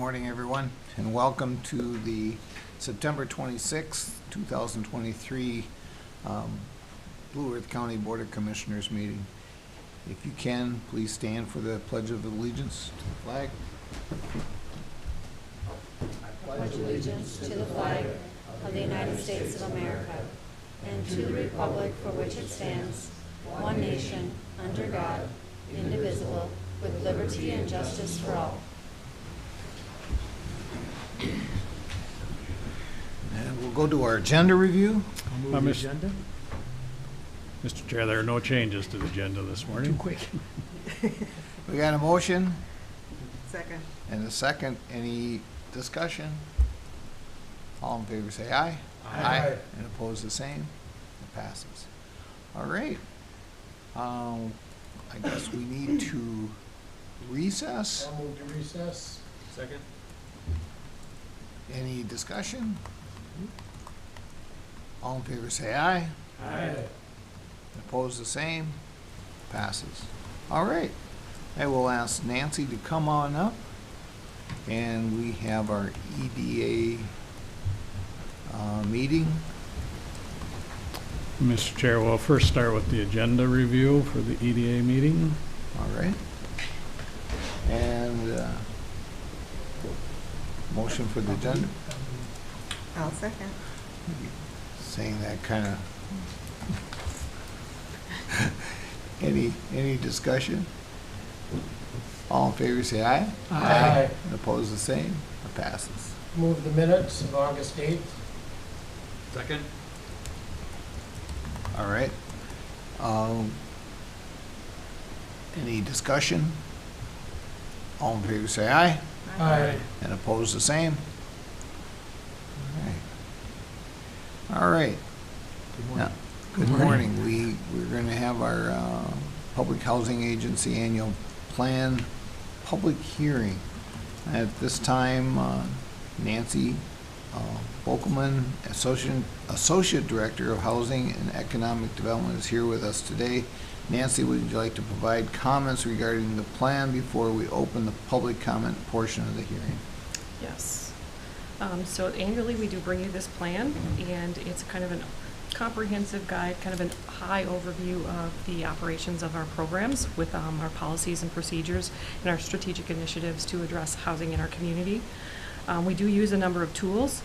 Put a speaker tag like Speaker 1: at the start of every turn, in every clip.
Speaker 1: morning, everyone, and welcome to the September 26th, 2023 Blue Earth County Board of Commissioners meeting. If you can, please stand for the Pledge of Allegiance to the flag.
Speaker 2: I pledge allegiance to the flag of the United States of America and to the republic for which it stands, one nation, under God, indivisible, with liberty and justice for all.
Speaker 1: And we'll go to our agenda review.
Speaker 3: Move the agenda. Mr. Chair, there are no changes to the agenda this morning.
Speaker 4: Too quick.
Speaker 1: We got a motion
Speaker 4: Second.
Speaker 1: and a second. Any discussion? All in favor say aye.
Speaker 4: Aye.
Speaker 1: And opposed the same. It passes. All right. I guess we need to recess.
Speaker 4: I'll move to recess.
Speaker 3: Second.
Speaker 1: Any discussion? All in favor say aye.
Speaker 4: Aye.
Speaker 1: Opposed the same. Passes. All right. I will ask Nancy to come on up. And we have our EDA meeting.
Speaker 3: Mr. Chair, we'll first start with the agenda review for the EDA meeting.
Speaker 1: All right. And motion for the agenda.
Speaker 4: I'll second.
Speaker 1: Saying that kind of. Any discussion? All in favor say aye.
Speaker 4: Aye.
Speaker 1: And opposed the same. It passes.
Speaker 4: Move the minutes of August 8th.
Speaker 3: Second.
Speaker 1: All right. Any discussion? All in favor say aye.
Speaker 4: Aye.
Speaker 1: And opposed the same. All right.
Speaker 3: Good
Speaker 1: Now, good morning. We're going to have our Public Housing Agency annual plan public hearing. At this time, Nancy Bokelman, Associate Director of Housing and Economic Development, is here with us today. Nancy, would you like to provide comments regarding the plan before we open the public comment portion of the hearing?
Speaker 5: Yes. So annually, we do bring you this plan, and it's kind of a comprehensive guide, kind of a high overview of the operations of our programs with our policies and procedures and our strategic initiatives to address housing in our community. We do use a number of tools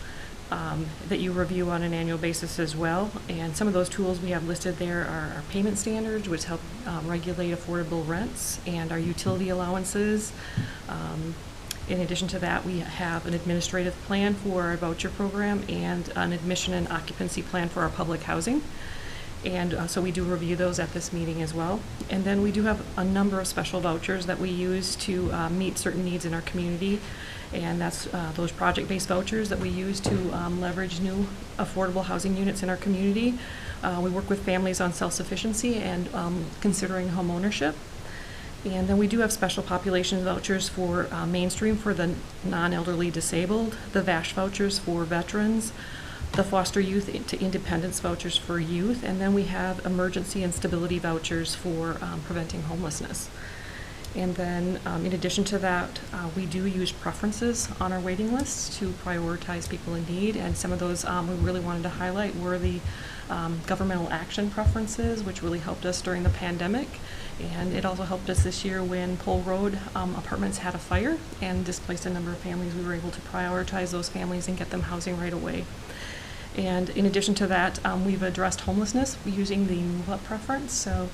Speaker 5: that you review on an annual basis as well, and some of those tools we have listed there are our payment standards, which help regulate affordable rents, and our utility allowances. In addition to that, we have an administrative plan for our voucher program and an admission and occupancy plan for our public housing. And so we do review those at this meeting as well. And then we do have a number of special vouchers that we use to meet certain needs in our community. And that's those project-based vouchers that we use to leverage new affordable housing units in our community. We work with families on self-sufficiency and considering home ownership. And then we do have special population vouchers for mainstream for the non-elderly disabled, the VASH vouchers for veterans, the foster youth to independence vouchers for youth, and then we have emergency and stability vouchers for preventing homelessness. And then in addition to that, we do use preferences on our waiting lists to prioritize people in need, and some of those we really wanted to highlight were the governmental action preferences, which really helped us during the pandemic. And it also helped us this year when Pole Road Apartments had a fire and displaced a number of families. We were able to prioritize those families and get them housing right away. And in addition to that, we've addressed homelessness using the move-up preference. So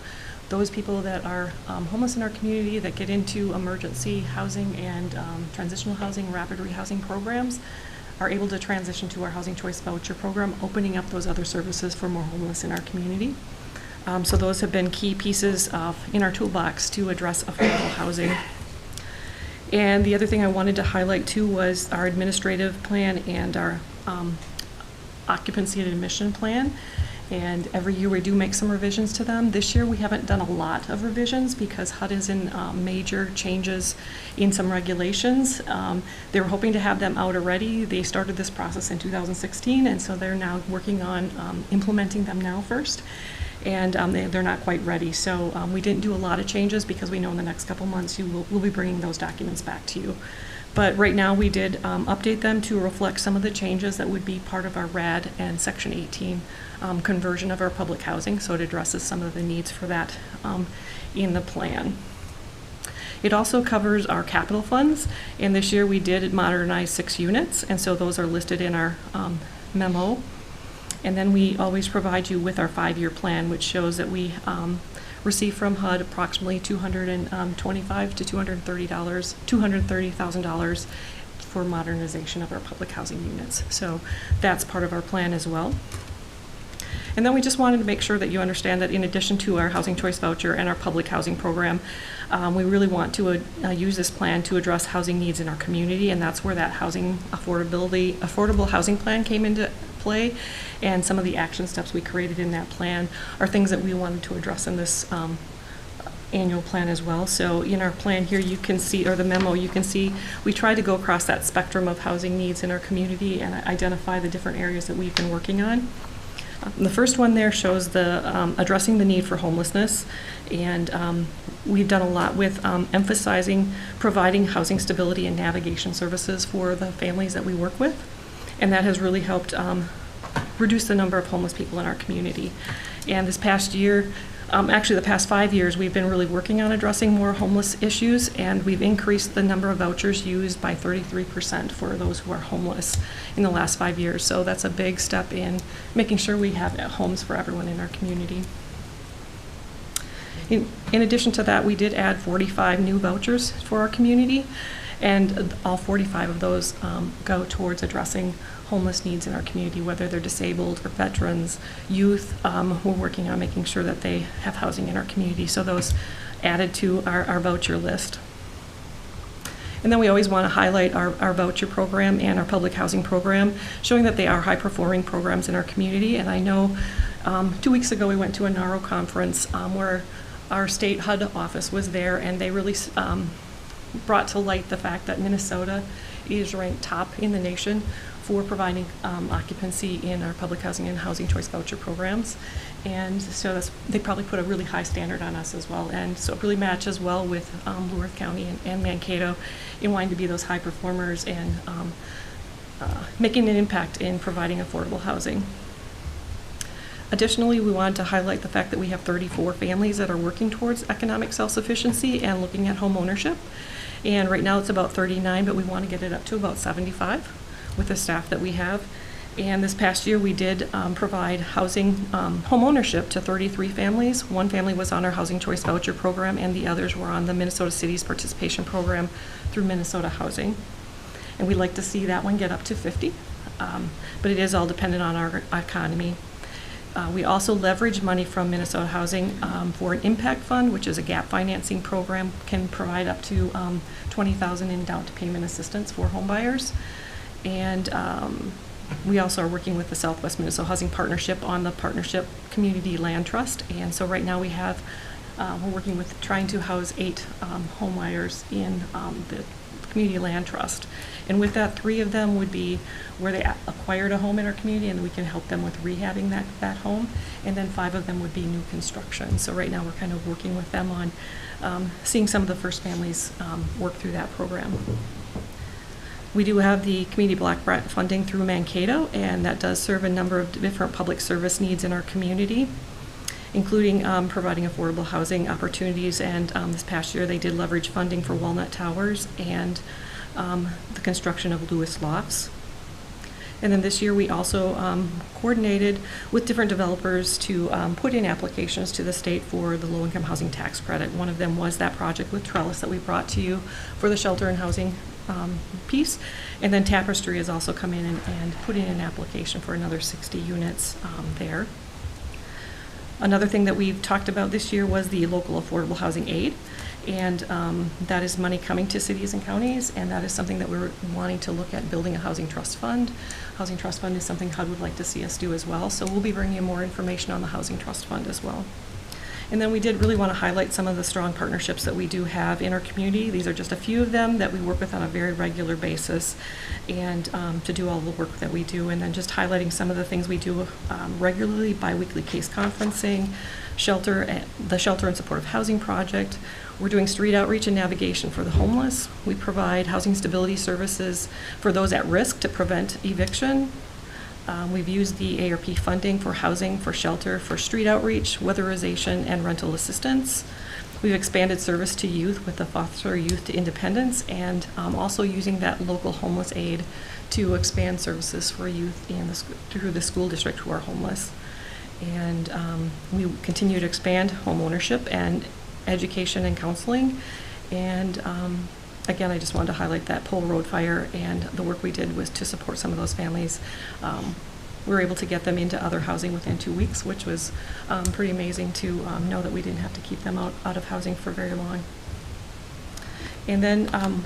Speaker 5: those people that are homeless in our community that get into emergency housing and transitional housing, rapid rehousing programs are able to transition to our Housing Choice Voucher program, opening up those other services for more homeless in our community. So those have been key pieces in our toolbox to address affordable housing. And the other thing I wanted to highlight too was our administrative plan and our occupancy and admission plan. And every year we do make some revisions to them. This year we haven't done a lot of revisions because HUD is in major changes in some regulations. They were hoping to have them out already. They started this process in 2016, and so they're now working on implementing them now first. And they're not quite ready. So we didn't do a lot of changes because we know in the next couple months we'll be bringing those documents back to you. But right now, we did update them to reflect some of the changes that would be part of our RAD and Section 18 conversion of our public housing, so it addresses some of the needs for that in the plan. It also covers our capital funds, and this year we did modernize 6 units, and so those are listed in our memo. And then we always provide you with our 5-year plan, which shows that we receive from HUD approximately $225,000 to $230,000 for modernization of our public housing units. So that's part of our plan as well. And then we just wanted to make sure that you understand that in addition to our Housing Choice Voucher and our public housing program, we really want to use this plan to address housing needs in our community, and that's where that housing affordable housing plan came into play. And some of the action steps we created in that plan are things that we wanted to address in this annual plan as well. So in our plan here, you can see, or the memo, you can see we try to go across that spectrum of housing needs in our community and identify the different areas that we've been working on. The first one there shows the addressing the need for homelessness, and we've done a lot with emphasizing providing housing stability and navigation services for the families that we work with, and that has really helped reduce the number of homeless people in our community. And this past year, actually the past 5 years, we've been really working on addressing more homeless issues, and we've increased the number of vouchers used by 33% for those who are homeless in the last 5 years. So that's a big step in making sure we have homes for everyone in our community. In addition to that, we did add 45 new vouchers for our community, and all 45 of those go towards addressing homeless needs in our community, whether they're disabled or veterans, youth. We're working on making sure that they have housing in our community, so those added to our voucher list. And then we always want to highlight our voucher program and our public housing program, showing that they are high-performing programs in our community. And I know 2 weeks ago we went to a NARO conference where our state HUD office was there, and they really brought to light the fact that Minnesota is ranked top in the nation for providing occupancy in our public housing and housing choice voucher programs. And so they probably put a really high standard on us as well. And so it really matches well with Blue Earth County and Mankato in wanting to be those high performers and making an impact in providing affordable housing. Additionally, we wanted to highlight the fact that we have 34 families that are working towards economic self-sufficiency and looking at home ownership. And right now it's about 39, but we want to get it up to about 75 with the staff that we have. And this past year we did provide housing, home ownership to 33 families. 1 family was on our Housing Choice Voucher program, and the others were on the Minnesota Cities Participation Program through Minnesota Housing. And we'd like to see that one get up to 50, but it is all dependent on our economy. We also leverage money from Minnesota Housing for an impact fund, which is a gap financing program, can provide up to $20,000 in down payment assistance for home buyers. And we also are working with the Southwest Minnesota Housing Partnership on the Partnership Community Land Trust. And so right now we have, we're working with trying to house 8 home buyers in the Community Land Trust. And with that, 3 of them would be where they acquired a home in our community, and we can help them with rehabbing that home. And then 5 of them would be new construction. So right now we're kind of working with them on seeing some of the first families work through that program. We do have the Community Block Grant funding through Mankato, and that does serve a number of different public service needs in our community, including providing affordable housing opportunities. And this past year they did leverage funding for Walnut Towers and the construction of Lewis Lofts. And then this year we also coordinated with different developers to put in applications to the state for the low-income housing tax credit. One of them was that project with Trellis that we brought to you for the shelter and housing piece. And then Tapestry has also come in and put in an application for another 60 units there. Another thing that we've talked about this year was the local affordable housing aid. And that is money coming to cities and counties, and that is something that we're wanting to look at building a housing trust fund. Housing trust fund is something HUD would like to see us do as well, so we'll be bringing you more information on the housing trust fund as well. And then we did really want to highlight some of the strong partnerships that we do have in our community. These are just a few of them that we work with on a very regular basis, and to do all the work that we do. And then just highlighting some of the things we do regularly: biweekly case conferencing, the Shelter and Supportive Housing Project. We're doing street outreach and navigation for the homeless. We provide housing stability services for those at risk to prevent eviction. We've used the ARP funding for housing, for shelter, for street outreach, weatherization, and rental assistance. We've expanded service to youth with the Foster Youth to Independence, and also using that local homeless aid to expand services for youth through the school district who are homeless. And we continue to expand home ownership and education and counseling. And again, I just wanted to highlight that Pole Road fire, and the work we did was to support some of those families. We were able to get them into other housing within 2 weeks, which was pretty amazing to know that we didn't have to keep them out of housing for very long. And then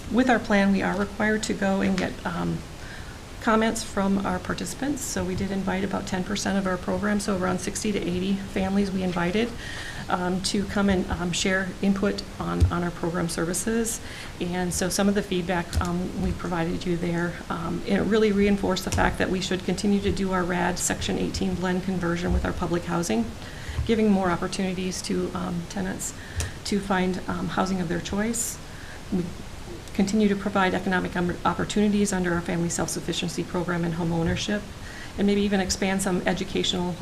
Speaker 5: with our plan, we are required to go and get comments from our participants. So we did invite about 10% of our program, so around 60 to 80 families we invited to come and share input on our program services. And so some of the feedback we provided you there, it really reinforced the fact that we should continue to do our RAD Section 18 blend conversion with our public housing, giving more opportunities to tenants to find housing of their choice. We continue to provide economic opportunities under our family self-sufficiency program and home ownership, and maybe even expand some educational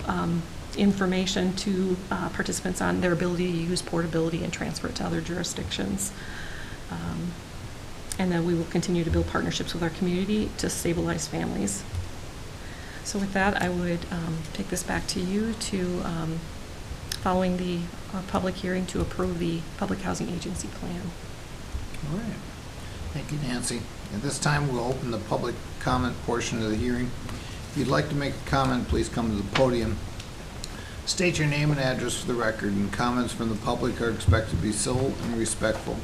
Speaker 5: information to participants on their ability to use portability and transfer it to other jurisdictions. And then we will continue to build partnerships with our community to stabilize families. So with that, I would take this back to you to, following the public hearing, to approve the Public Housing Agency plan.
Speaker 1: All right. Thank you, Nancy. At this time, we'll open the public comment portion of the hearing. If you'd like to make a comment, please come to the podium. State your name and address for the record, and comments from the public are expected to be civil and respectful.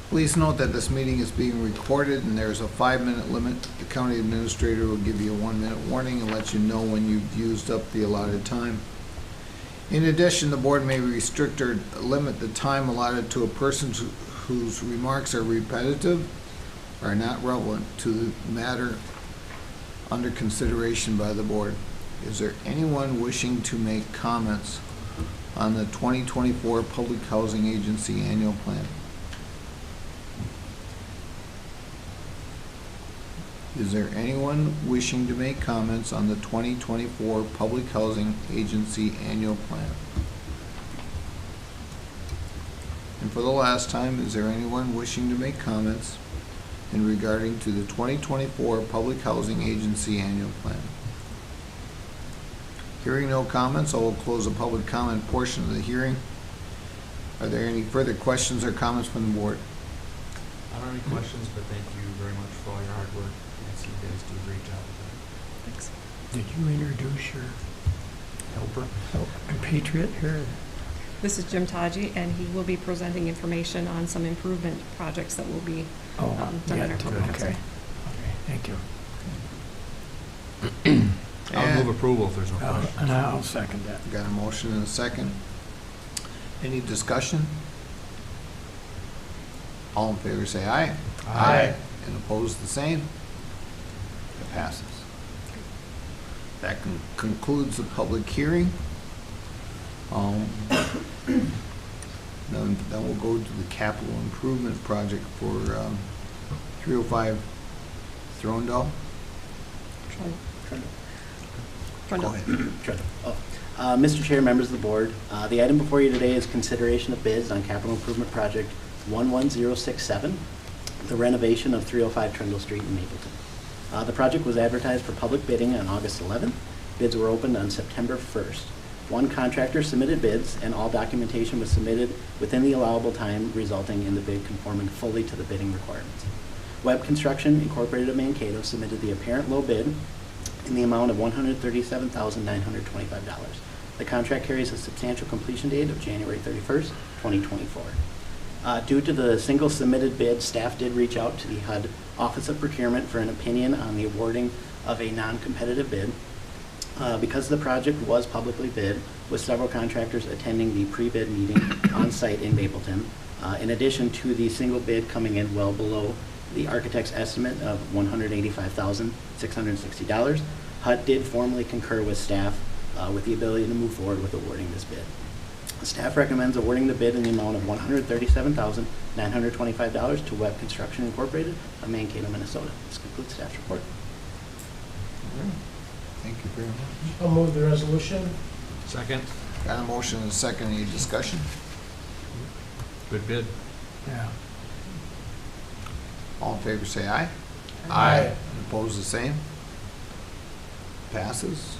Speaker 1: Please note that this meeting is being recorded and there is a 5-minute limit. The county administrator will give you a 1-minute warning and let you know when you've used up the allotted time. In addition, the board may restrict or limit the time allotted to a person whose remarks are repetitive or are not relevant to the matter under consideration by the board. Is there anyone wishing to make comments on the 2024 Public Housing Agency Annual Plan? Is there anyone wishing to make comments on the 2024 Public Housing Agency Annual Plan? And for the last time, is there anyone wishing to make comments in regarding to the 2024 Public Housing Agency Annual Plan? Hearing no comments, I will close the public comment portion of the hearing. Are there any further questions or comments from the board?
Speaker 6: I don't have any questions, but thank you very much for all your hard work. Nancy, you guys do a great job with
Speaker 5: Thanks.
Speaker 7: Did you introduce your
Speaker 6: that. Helper?
Speaker 7: compatriot here?
Speaker 5: This is Jim Taji, and he will be presenting information on some improvement projects that will be done in our public housing.
Speaker 7: Okay, thank you.
Speaker 6: I'll move approval if there's no questions.
Speaker 7: And I'll second that.
Speaker 1: Got a motion and a second. Any discussion? All in favor say aye.
Speaker 6: Aye.
Speaker 1: And opposed the same? It passes. That concludes the public hearing. Then we'll go to the capital improvement project for 305 Throndell. Go ahead.
Speaker 8: Mr. Chair, members of the board, the item before you today is consideration of bids on capital improvement project 11067, the renovation of 305 Trundle Street in Mapleton. The project was advertised for public bidding on August 11th. Bids were opened on September 1st. One contractor submitted bids, and all documentation was submitted within the allowable time, resulting in the bid conforming fully to the bidding requirements. Webb Construction Incorporated of Mankato submitted the apparent low bid in the amount of $137,925. The contract carries a substantial completion date of January 31st, 2024. Due to the single submitted bid, staff did reach out to the HUD Office of Procurement for an opinion on the awarding of a non-competitive bid. Because the project was publicly bid, with several contractors attending the pre-bid meeting on site in Mapleton, in addition to the single bid coming in well below the architect's estimate of $185,660, HUD did formally concur with staff with the ability to move forward with awarding this bid. Staff recommends awarding the bid in the amount of $137,925 to Webb Construction Incorporated of Mankato, Minnesota. This concludes staff's report.
Speaker 1: All right. Thank you very much.
Speaker 4: I'll move the resolution.
Speaker 6: Second.
Speaker 1: Got a motion and a second. Any discussion?
Speaker 6: Good bid.
Speaker 7: Yeah.
Speaker 1: All in favor, say aye.
Speaker 4: Aye.
Speaker 1: And opposed, the same. Passes.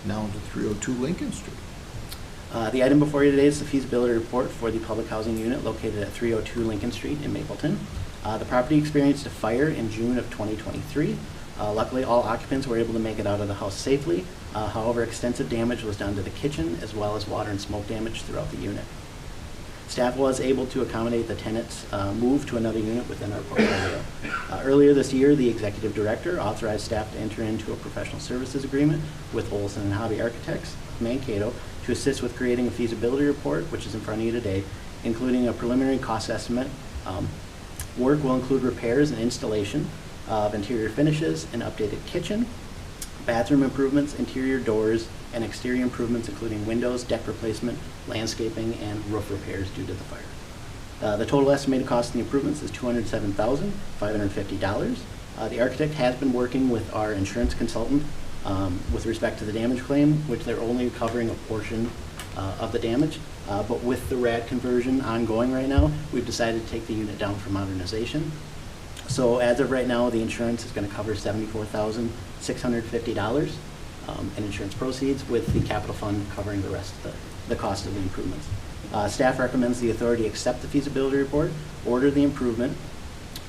Speaker 1: Now to 302 Lincoln Street.
Speaker 8: The item before you today is the feasibility report for the public housing unit located at 302 Lincoln Street in Mapleton. The property experienced a fire in June of 2023. Luckily, all occupants were able to make it out of the house safely. However, extensive damage was done to the kitchen as well as water and smoke damage throughout the unit. Staff was able to accommodate the tenant's move to another unit within our portfolio. Earlier this year, the executive director authorized staff to enter into a professional services agreement with Olson and Hobby Architects of Mankato to assist with creating a feasibility report, which is in front of you today, including a preliminary cost estimate. Work will include repairs and installation of interior finishes, an updated kitchen, bathroom improvements, interior doors, and exterior improvements including windows, deck replacement, landscaping, and roof repairs due to the fire. The total estimated cost of the improvements is $207,550. The architect has been working with our insurance consultant with respect to the damage claim, which they're only covering a portion of the damage. But with the RAD conversion ongoing right now, we've decided to take the unit down for modernization. So as of right now, the insurance is going to cover $74,650 in insurance proceeds, with the capital fund covering the rest of the cost of the improvements. Staff recommends the authority accept the feasibility report, order the improvement,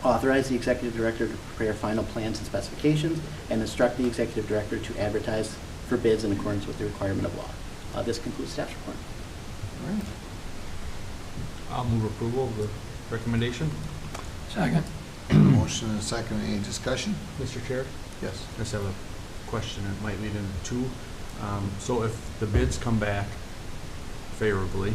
Speaker 8: authorize the executive director to prepare final plans and specifications, and instruct the executive director to advertise for bids in accordance with the requirement of law. This concludes staff's report.
Speaker 1: All right.
Speaker 6: I'll move approval of the recommendation.
Speaker 7: Second.
Speaker 1: Motion and a second. Any discussion?
Speaker 6: Mr. Chair,
Speaker 1: Yes.
Speaker 6: I just have a question that might lead into two. So if the bids come back favorably,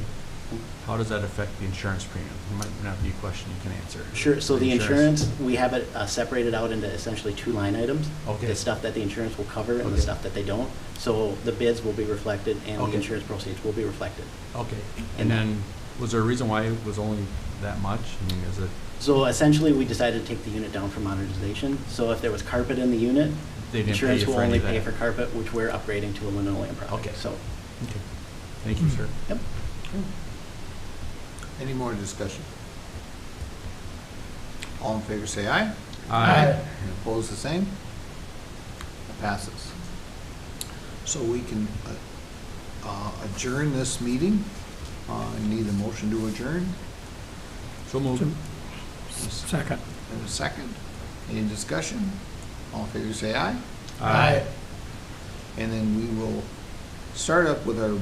Speaker 6: how does that affect the insurance premium? It might not be a question you can answer.
Speaker 8: Sure, so the insurance, we have it separated out into essentially two line items.
Speaker 6: Okay.
Speaker 8: The stuff that the insurance will cover and the
Speaker 6: Okay.
Speaker 8: stuff that they don't. So the bids will be reflected and the
Speaker 6: Okay.
Speaker 8: insurance proceeds will be reflected.
Speaker 6: Okay. And then, was there a reason why it was only that much? I mean, is it?
Speaker 8: So essentially, we decided to take the unit down for modernization. So if there was carpet in the unit,
Speaker 6: They didn't pay
Speaker 8: insurance
Speaker 6: you
Speaker 8: will
Speaker 6: for any
Speaker 8: only
Speaker 6: of
Speaker 8: pay
Speaker 6: that?
Speaker 8: for carpet, which we're upgrading to a linoleum product.
Speaker 6: Okay.
Speaker 8: So,
Speaker 6: Okay. Thank you, sir.
Speaker 8: yep.
Speaker 1: Any more discussion? All in favor, say aye.
Speaker 6: Aye.
Speaker 1: And opposed, the same. Passes. So we can adjourn this meeting. Need a motion to adjourn
Speaker 6: So moved.
Speaker 7: Second.
Speaker 1: and a second. Any discussion? All in favor, say aye. And then we will start up with our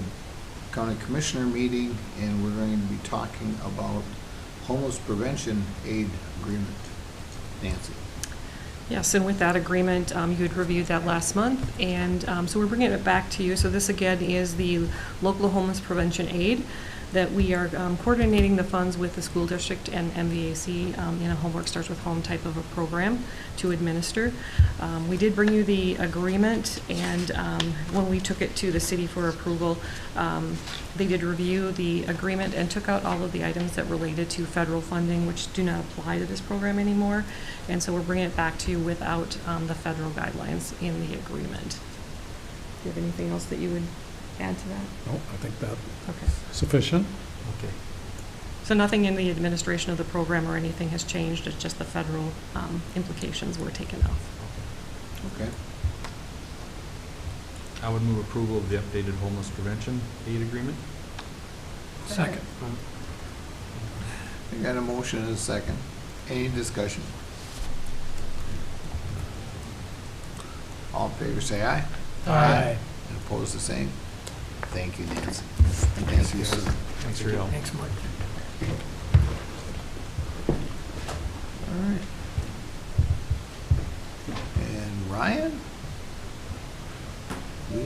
Speaker 1: county commissioner meeting, and we're going to be talking about homeless prevention aid agreement. Nancy.
Speaker 5: Yes, and with that agreement, you had reviewed that last month, and so we're bringing it back to you. So this again is the local homeless prevention aid that we are coordinating the funds with the school district and MVAC in a Homework Starts with Home type of a program to administer. We did bring you the agreement, and when we took it to the city for approval, they did review the agreement and took out all of the items that related to federal funding, which do not apply to this program anymore. And so we're bringing it back to you without the federal guidelines in the agreement. Do you have anything else that you would add to that?
Speaker 3: No, I think that
Speaker 5: Okay.
Speaker 3: sufficient.
Speaker 6: Okay.
Speaker 5: So nothing in the administration of the program or anything has changed, it's just the federal implications were taken off.
Speaker 1: Okay.
Speaker 6: I would move approval of the updated homeless prevention aid agreement.
Speaker 7: Second.
Speaker 1: We got a motion and a second. Any discussion? All in favor, say aye.
Speaker 4: Aye.
Speaker 1: And opposed, the same. Thank you, Nancy. Nancy, you sir.
Speaker 6: Thanks for your help.
Speaker 7: Thanks, Mike.
Speaker 1: All right. And Ryan? We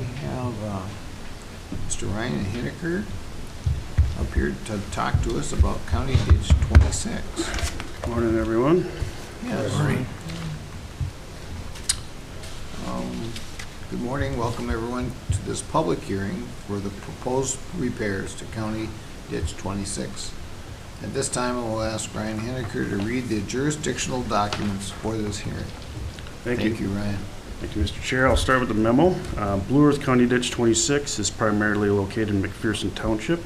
Speaker 1: Ryan Hineker up here to talk to us about County Ditch 26.
Speaker 9: Morning, everyone.
Speaker 1: Yes. Good morning. Welcome everyone to this public hearing for the proposed repairs to County Ditch 26. At this time, I will ask Ryan Hineker to read the jurisdictional documents for this hearing.
Speaker 9: Thank you.
Speaker 1: Ryan.
Speaker 9: Thank you, Mr. Chair. I'll start with the memo. Blue Earth County Ditch 26 is primarily located in McPherson Township.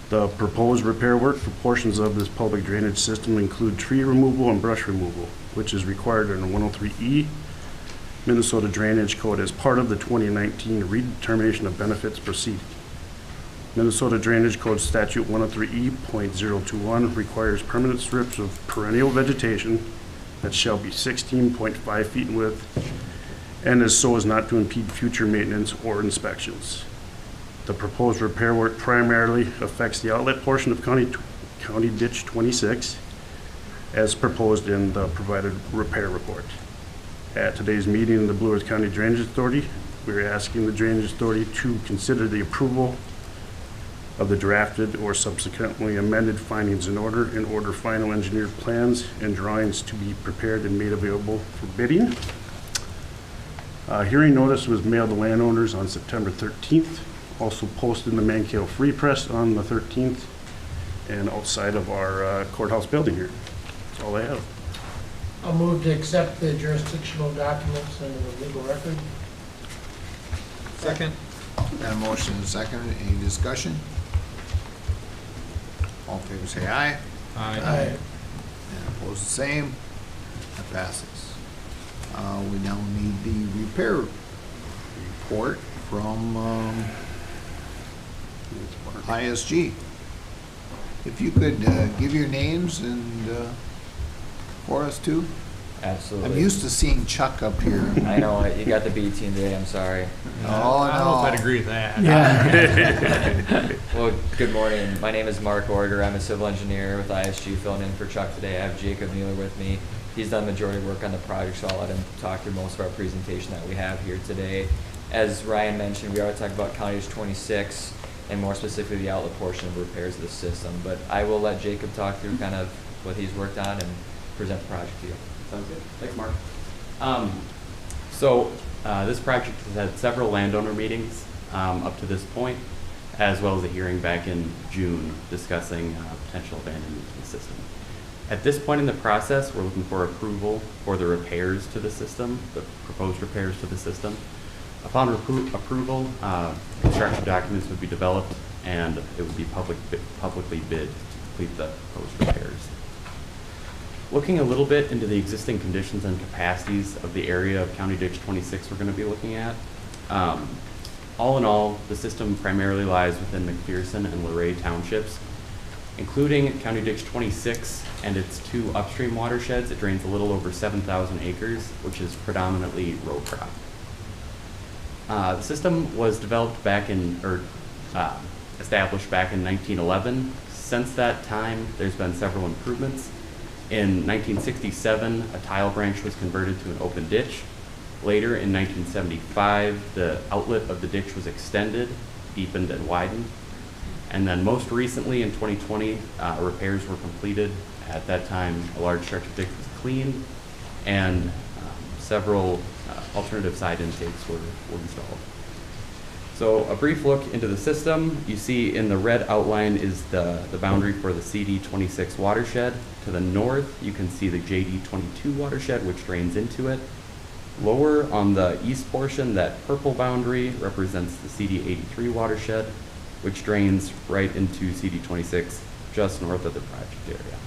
Speaker 9: The proposed repair work for portions of this public drainage system include tree removal and brush removal, which is required in 103E Minnesota Drainage Code as part of the 2019 redetermination of benefits proceeding. Minnesota Drainage Code Statute 103E.021 requires permanent strips of perennial vegetation that shall be 16.5 feet in width and is so as not to impede future maintenance or inspections. The proposed repair work primarily affects the outlet portion of County Ditch 26 as proposed in the provided repair report. At today's meeting in the Blue Earth County Drainage Authority, we are asking the Drainage Authority to consider the approval of the drafted or subsequently amended findings in order final engineered plans and drawings to be prepared and made available for bidding. Hearing notice was mailed to landowners on September 13th, also posted in the Mankato Free Press on the 13th, and outside of our courthouse building here. That's all I have.
Speaker 4: I'll move to accept the jurisdictional documents under the legal record.
Speaker 1: Second. Got a motion and a second. Any discussion? All in favor say aye.
Speaker 4: Aye.
Speaker 1: And opposed, the same. That passes. We now need the repair report from ISG. If you could give your names and for us too.
Speaker 10: Absolutely.
Speaker 1: I'm used to seeing Chuck up here.
Speaker 10: I know, you got the B team today, I'm sorry.
Speaker 1: Oh,
Speaker 3: I don't know if I'd
Speaker 1: no.
Speaker 3: agree with that.
Speaker 7: Yeah.
Speaker 10: Well, good morning. My name is Mark Order. I'm a civil engineer with ISG filling in for Chuck today. I have Jacob Mueller with me. He's done the majority of work on the project, so I'll let him talk through most of our presentation that we have here today. As Ryan mentioned, we are talking about County Ditch 26 and more specifically the outlet portion of repairs of the system. But I will let Jacob talk through kind of what he's worked on and present the project to you.
Speaker 11: Sounds good. Thanks, Mark. This project has had several landowner meetings up to this point, as well as a hearing back in June discussing potential abandonment of the system. At this point in the process, we're looking for approval for the repairs to the system, the proposed repairs to the system. Upon approval, construction documents would be developed and it would be publicly bid to complete the proposed repairs. Looking a little bit into the existing conditions and capacities of the area of County Ditch 26 we're going to be looking at. All in all, the system primarily lies within McPherson and Luray townships, including County Ditch 26 and its two upstream watersheds. It drains a little over 7,000 acres, which is predominantly row crop. The system was developed established back in 1911. Since that time, there's been several improvements. In 1967, a tile branch was converted to an open ditch. Later, in 1975, the outlet of the ditch was extended, deepened, and widened. And then most recently, in 2020, repairs were completed. At that time, a large stretch of ditch was cleaned, and several alternative side intakes were installed. So a brief look into the system. You see in the red outline is the boundary for the CD26 watershed. To the north, you can see the JD22 watershed, which drains into it. Lower on the east portion, that purple boundary represents the CD83 watershed, which drains right into CD26 just north of the project area.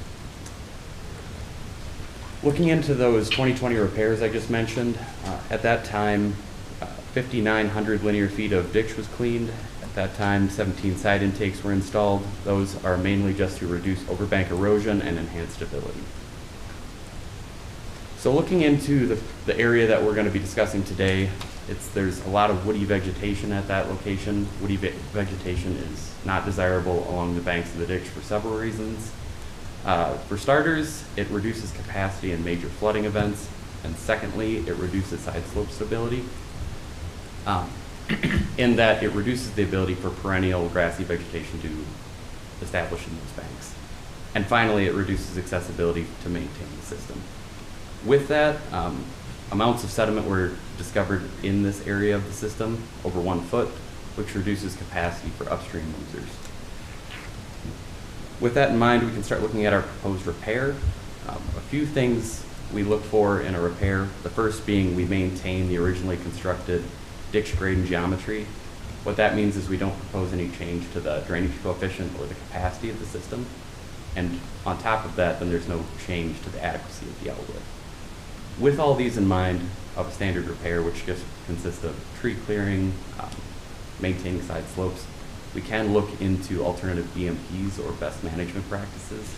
Speaker 11: Looking into those 2020 repairs I just mentioned, at that time, 5,900 linear feet of ditch was cleaned. At that time, 17 side intakes were installed. Those are mainly just to reduce overbank erosion and enhance stability. So looking into the area that we're going to be discussing today, there's a lot of woody vegetation at that location. Woody vegetation is not desirable along the banks of the ditch for several reasons. For starters, it reduces capacity in major flooding events, and secondly, it reduces side slope stability. in that it reduces the ability for perennial grassy vegetation to establish in those banks. And finally, it reduces accessibility to maintain the system. With that, amounts of sediment were discovered in this area of the system, over 1 foot, which reduces capacity for upstream users. With that in mind, we can start looking at our proposed repair. A few things we look for in a repair. The first being we maintain the originally constructed ditch grade and geometry. What that means is we don't propose any change to the drainage coefficient or the capacity of the system. And on top of that, then there's no change to the adequacy of the outlet. With all these in mind, of a standard repair, which just consists of tree clearing, maintaining side slopes, we can look into alternative BMPs or best management practices.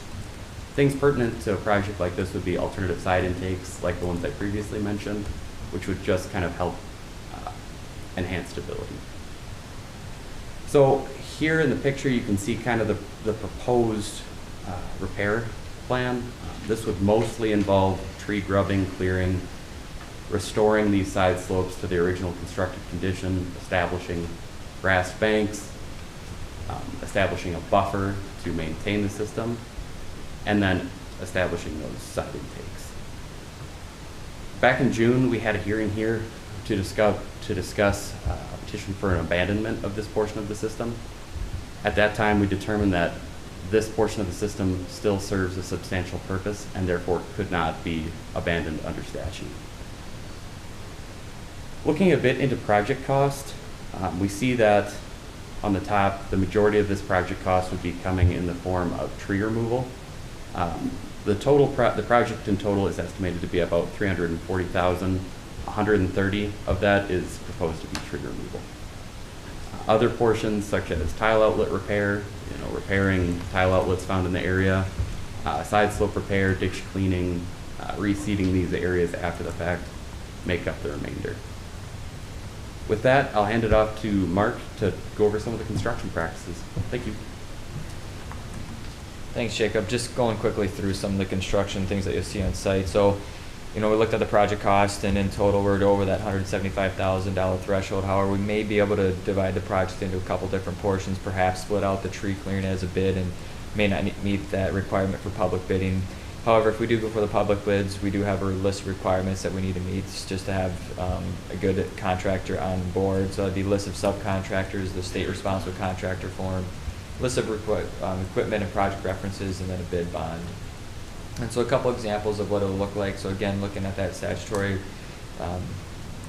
Speaker 11: Things pertinent to a project like this would be alternative side intakes, like the ones I previously mentioned, which would just kind of help enhance stability. So here in the picture, you can see kind of the proposed repair plan. This would mostly involve tree grubbing, clearing, restoring these side slopes to the original constructed condition, establishing grass banks, establishing a buffer to maintain the system, and then establishing those side intakes. Back in June, we had a hearing here to discuss a petition for an abandonment of this portion of the system. At that time, we determined that this portion of the system still serves a substantial purpose and therefore could not be abandoned under statute. Looking a bit into project cost, we see that on the top, the majority of this project cost would be coming in the form of tree removal. The project in total is estimated to be about $340,000. 130 of that is proposed to be tree removal. Other portions, such as tile outlet repair, repairing tile outlets found in the area, side slope repair, ditch cleaning, reseeding these areas after the fact, make up the remainder. With that, I'll hand it off to Mark to go over some of the construction practices. Thank you.
Speaker 10: Thanks, Jacob. Just going quickly through some of the construction things that you'll see on site. So, we looked at the project cost, and in total we're over that $175,000 threshold. However, we may be able to divide the project into a couple different portions, perhaps split out the tree clearing as a bid, and may not meet that requirement for public bidding. However, if we do go for the public bids, we do have a list of requirements that we need to meet just to have a good contractor on board. So that'd be list of subcontractors, the state responsible contractor form, list of equipment and project references, and then a bid bond. And so a couple examples of what it'll look like. So again, looking at that statutory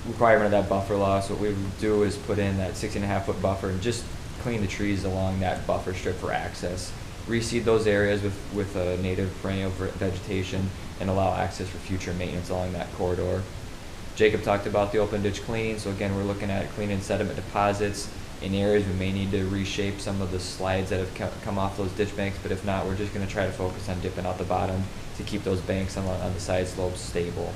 Speaker 10: requirement of that buffer law, so what we would do is put in that 6.5-foot buffer and just clean the trees along that buffer strip for access. Reseed those areas with a native perennial vegetation and allow access for future maintenance along that corridor. Jacob talked about the open ditch cleaning. So again, we're looking at cleaning sediment deposits. In areas we may need to reshape some of the slides that have come off those ditch banks, but if not, we're just going to try to focus on dipping out the bottom to keep those banks on the side slopes stable.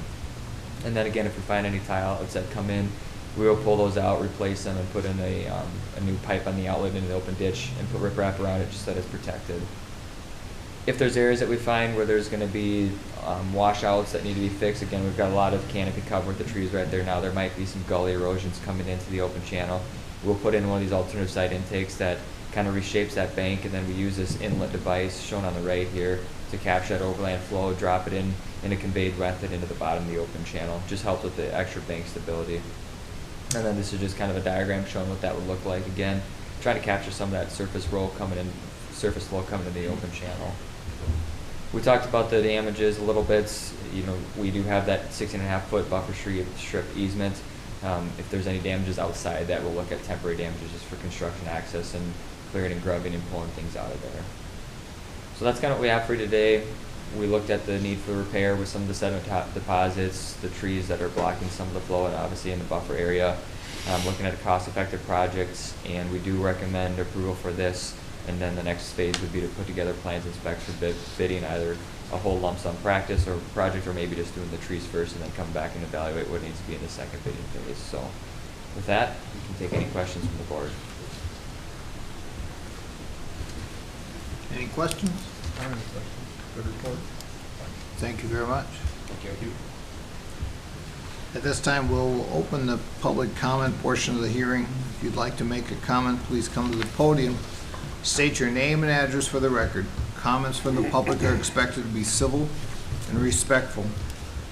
Speaker 10: And then again, if we find any tile outlets that come in, we will pull those out, replace them, and put in a new pipe on the outlet into the open ditch and put riprap around it just so that it's protected. If there's areas that we find where there's going to be washouts that need to be fixed, again, we've got a lot of canopy cover with the trees right there now. There might be some gully erosions coming into the open channel. We'll put in one of these alternative site intakes that kind of reshapes that bank, and then we use this inlet device shown on the right here to capture that overland flow, drop it in a conveyed method into the bottom of the open channel. Just helps with the extra bank stability. And then this is just kind of a diagram showing what that would look like. Again, trying to capture some of that surface flow coming in the open channel. We talked about the damages a little bit. We do have that 6.5-foot buffer strip easement. If there's any damages outside that, we'll look at temporary damages just for construction access and clearing and grubbing and pulling things out of there. So that's kind of what we have for you today. We looked at the need for repair with some of the sediment deposits, the trees that are blocking some of the flow, and obviously in the buffer area. Looking at cost-effective projects, and we do recommend approval for this. And then the next phase would be to put together plans and specs for bidding either a whole lump sum practice or project, or maybe just doing the trees first and then come back and evaluate what needs to be in the second bidding phase. So with that, you can take any questions from the board.
Speaker 1: Any questions?
Speaker 3: I don't have any questions. Good report.
Speaker 1: Thank you very much.
Speaker 10: Thank you.
Speaker 1: At this time, we'll open the public comment portion of the hearing. If you'd like to make a comment, please come to the podium. State your name and address for the record. Comments from the public are expected to be civil and respectful.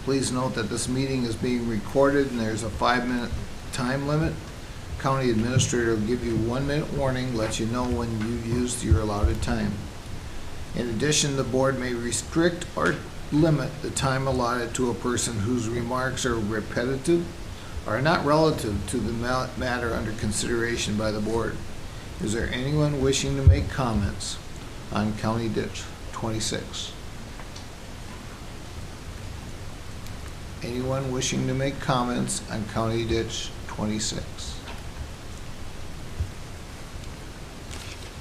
Speaker 1: Please note that this meeting is being recorded and there's a 5-minute time limit. County administrator will give you 1-minute warning, let you know when you've used your allotted time. In addition, the board may restrict or limit the time allotted to a person whose remarks are repetitive or not relative to the matter under consideration by the board. Is there anyone wishing to make comments on County Ditch 26? Anyone wishing to make comments on County Ditch 26?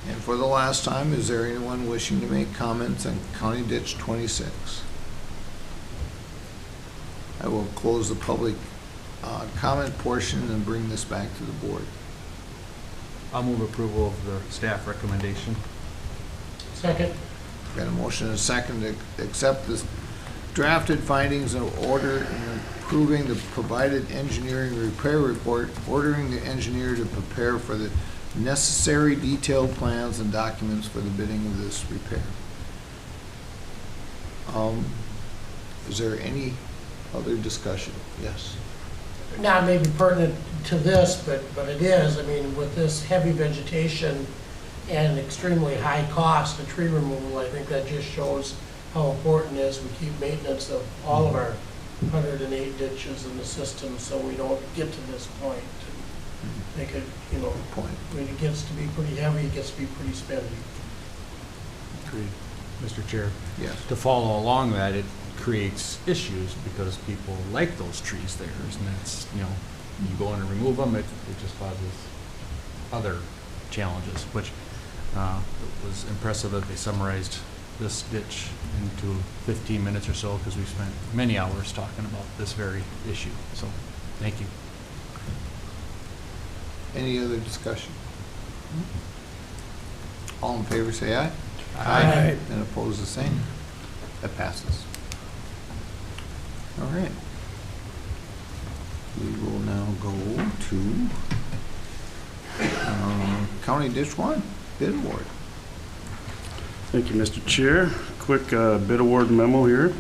Speaker 1: And for the last time, is there anyone wishing to make comments on County Ditch 26? I will close the public comment portion and bring this back to the board.
Speaker 6: I'll move approval of the staff recommendation.
Speaker 4: Second.
Speaker 1: Got a motion and a second to accept the drafted findings of order and approving the provided engineering repair report, ordering the engineer to prepare for the necessary detailed plans and documents for the bidding of this repair. Is there any other discussion? Yes.
Speaker 4: Not maybe pertinent to this, but it is. I mean, with this heavy vegetation and extremely high cost of tree removal, I think that just shows how important it is we keep maintenance of all of our 108 ditches in the system so we don't get to this point. Make it, you know, when it gets to be pretty heavy, it gets to be pretty spendy.
Speaker 6: Agreed. Mr. Chair,
Speaker 1: Yes.
Speaker 6: to follow along that, it creates issues because people like those trees there, and that's, you know, you go in and remove them, it just causes other challenges, which it was impressive that they summarized this ditch into 15 minutes or so, because we spent many hours talking about this very issue. So, thank you.
Speaker 1: Any other discussion? All in favor say aye.
Speaker 4: Aye.
Speaker 1: And opposed the same. That passes. All right. We will now go to County Ditch 1 bid award.
Speaker 9: Thank you, Mr. Chair. Quick bid award memo here.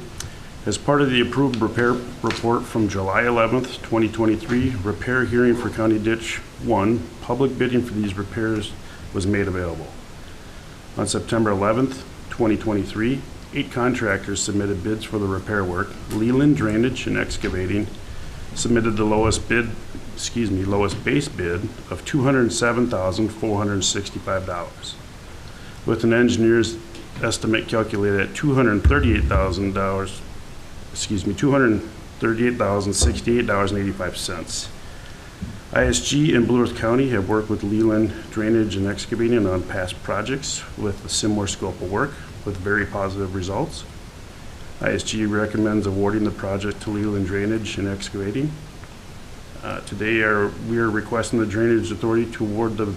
Speaker 9: As part of the approved repair report from July 11th, 2023, repair hearing for County Ditch 1, public bidding for these repairs was made available. On September 11th, 2023, 8 contractors submitted bids for the repair work. Leland Drainage and Excavating submitted the lowest base bid of $207,465, with an engineer's estimate calculated at $238,068.85. ISG and Blue Earth County have worked with Leland Drainage and Excavating on past projects with a similar scope of work with very positive results. ISG recommends awarding the project to Leland Drainage and Excavating. Today we are requesting the Drainage Authority to award the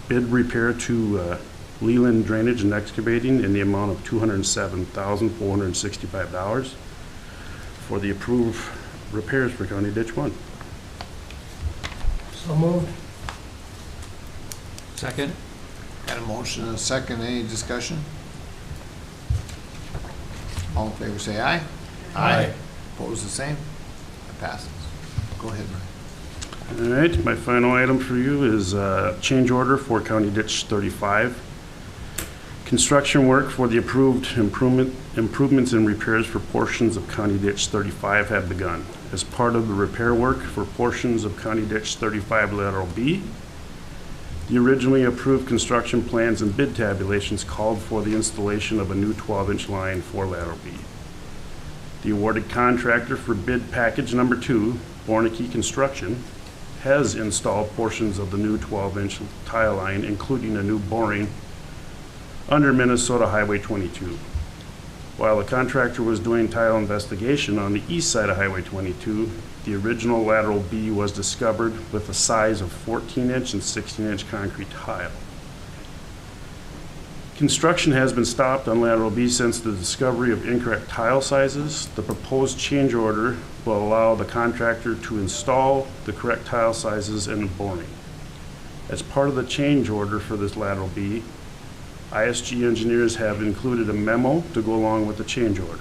Speaker 9: bid repair to Leland Drainage and Excavating in the amount of $207,465 for the approved repairs for County Ditch 1.
Speaker 4: So moved.
Speaker 6: Second.
Speaker 1: Got a motion and a second. Any discussion? All in favor say aye.
Speaker 4: Aye.
Speaker 1: Opposed the same. That passes. Go ahead, Ryan.
Speaker 9: All right, my final item for you is change order for County Ditch 35. Construction work for the approved improvements and repairs for portions of County Ditch 35 have begun. As part of the repair work for portions of County Ditch 35 Lateral B, the originally approved construction plans and bid tabulations called for the installation of a new 12-inch line for Lateral B. The awarded contractor for bid package number 2, Bornicke Construction, has installed portions of the new 12-inch tile line, including a new boring under Minnesota Highway 22. While the contractor was doing tile investigation on the east side of Highway 22, the original Lateral B was discovered with a size of 14-inch and 16-inch concrete tile. Construction has been stopped on lateral B since the discovery of incorrect tile sizes. The proposed change order will allow the contractor to install the correct tile sizes and boring. As part of the change order for this lateral B, ISG engineers have included a memo to go along with the change order.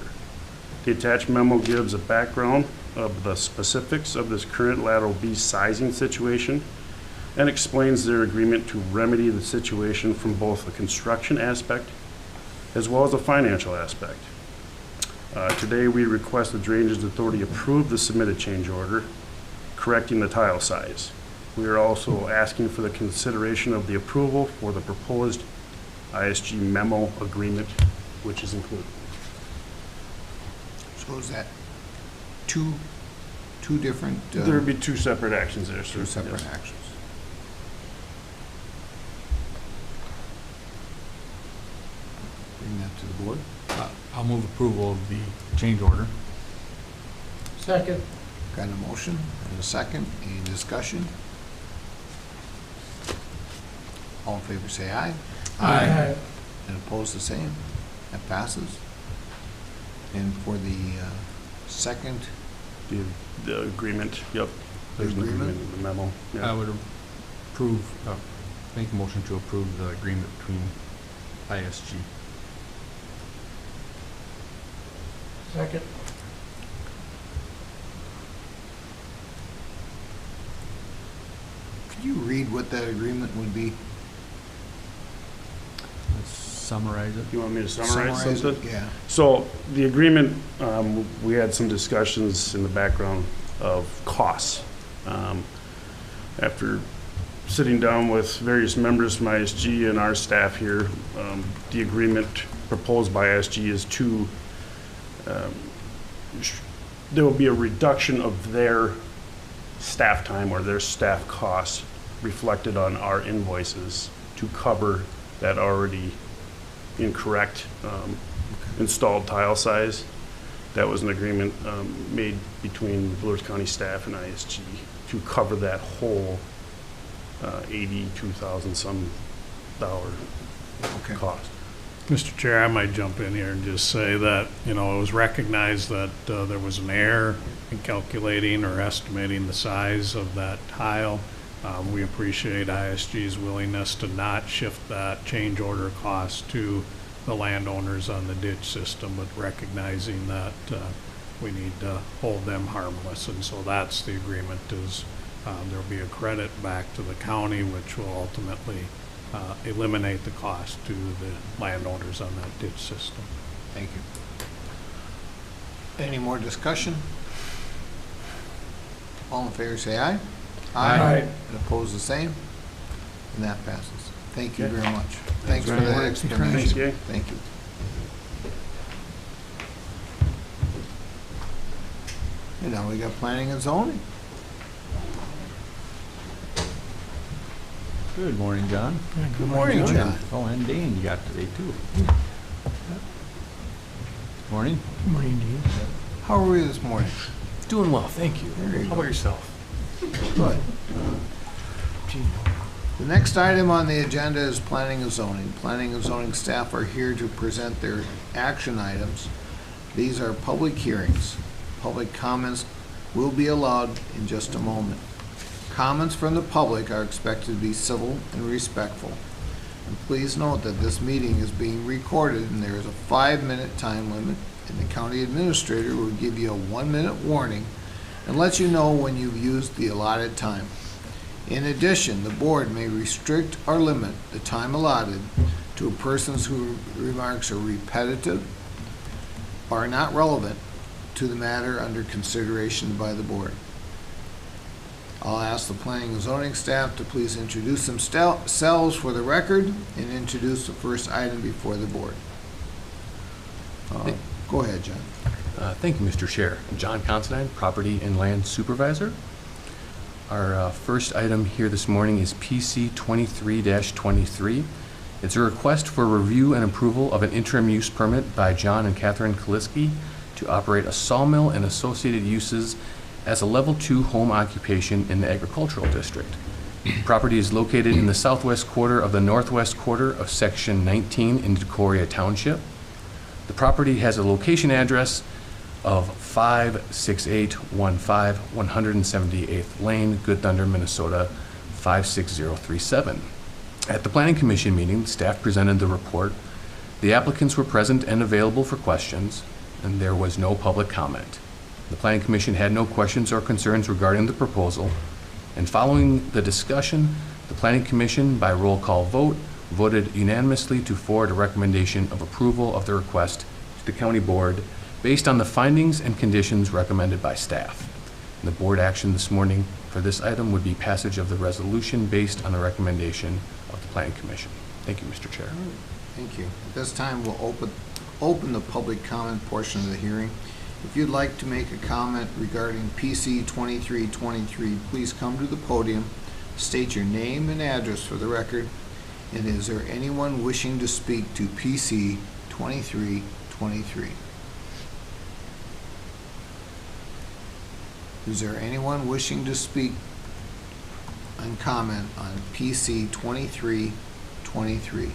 Speaker 9: The attached memo gives a background of the specifics of this current lateral B sizing situation and explains their agreement to remedy the situation from both the construction aspect as well as the financial aspect. Today, we request the Drainage Authority approve the submitted change order, correcting the tile size. We are also asking for the consideration of the approval for the proposed ISG memo agreement, which is included.
Speaker 1: So is that two different?
Speaker 9: There would be two separate actions there, sir.
Speaker 1: Two separate
Speaker 9: Yes.
Speaker 1: actions. Bring that to the board.
Speaker 6: I'll move approval of the change order.
Speaker 4: Second.
Speaker 1: Got a motion and a second. Any discussion? All in favor say aye.
Speaker 4: Aye.
Speaker 1: And opposed the same. That passes. And for the second,
Speaker 9: The agreement, yep. There's an
Speaker 1: Agreement?
Speaker 9: agreement in the memo.
Speaker 6: I
Speaker 9: Yeah.
Speaker 6: would approve, make a motion to approve the agreement between ISG.
Speaker 4: Second.
Speaker 1: could you read what that agreement would be?
Speaker 6: Let's summarize it.
Speaker 9: You want me to summarize
Speaker 1: it?
Speaker 9: something?
Speaker 1: Yeah.
Speaker 9: So the agreement, we had some discussions in the background of costs. After sitting down with various members from ISG and our staff here, the agreement proposed by ISG is to, there will be a reduction of their staff time or their staff costs reflected on our invoices to cover that already incorrect installed tile size. That was an agreement made between Blue Earth County staff and ISG to cover that whole $82,000 some dollar
Speaker 1: Okay.
Speaker 9: cost.
Speaker 3: Mr. Chair, I might jump in here and just say that, it was recognized that there was an error in calculating or estimating the size of that tile. We appreciate ISG's willingness to not shift that change order cost to the landowners on the ditch system, but recognizing that we need to hold them harmless. And so that's the agreement is there'll be a credit back to the county, which will ultimately eliminate the cost to the landowners on that ditch system.
Speaker 1: Thank you. Any more discussion? All in favor say aye.
Speaker 4: Aye.
Speaker 1: And opposed the same. And that passes. Thank you
Speaker 9: Okay.
Speaker 1: very much. Thanks for
Speaker 9: very
Speaker 1: that
Speaker 9: much.
Speaker 1: explanation.
Speaker 9: Thanks, Gay.
Speaker 1: Thank you. And now we got planning and zoning.
Speaker 6: Good morning, John.
Speaker 1: Good morning, John.
Speaker 6: Oh, and Dane you got today too. Morning.
Speaker 4: Morning, Dean.
Speaker 1: How are we this morning?
Speaker 6: Doing well, thank you.
Speaker 1: There you
Speaker 6: How
Speaker 1: go.
Speaker 6: about yourself?
Speaker 1: Good. The next item on the agenda is planning and zoning. Planning and zoning staff are here to present their action items. These are public hearings. Public comments will be allowed in just a moment. Comments from the public are expected to be civil and respectful. And please note that this meeting is being recorded and there is a 5-minute time limit, and the county administrator will give you a 1-minute warning and let you know when you've used the allotted time. In addition, the board may restrict or limit the time allotted to persons whose remarks are repetitive or are not relevant to the matter under consideration by the board. I'll ask the planning and zoning staff to please introduce themselves for the record and introduce the first item before the board. Go ahead, John.
Speaker 7: Thank you, Mr. Chair. John Considine, Property and Land Supervisor. Our first item here this morning is PC 23-23. It's a request for review and approval of an interim use permit by John and Catherine Kaliski to operate a sawmill and associated uses as a Level 2 home occupation in the agricultural district. Property is located in the southwest quarter of the northwest quarter of Section 19 in Decoria Township. The property has a location address of 56815 178th Lane, Good Thunder, Minnesota 56037. At the Planning Commission meeting, staff presented the report. The applicants were present and available for questions, and there was no public comment. The Planning Commission had no questions or concerns regarding the proposal, and following the discussion, the Planning Commission, by roll call vote, voted unanimously to forward a recommendation of approval of the request to the County Board based on the findings and conditions recommended by staff. And the board action this morning for this item would be passage of the resolution based on the recommendation of the Planning Commission. Thank you, Mr. Chair.
Speaker 1: Thank you. At this time, we'll open the public comment portion of the hearing. If you'd like to make a comment regarding PC 2323, please come to the podium, state your name and address for the record, and is there anyone wishing to speak to PC 2323? Is there anyone wishing to speak and comment on PC 2323?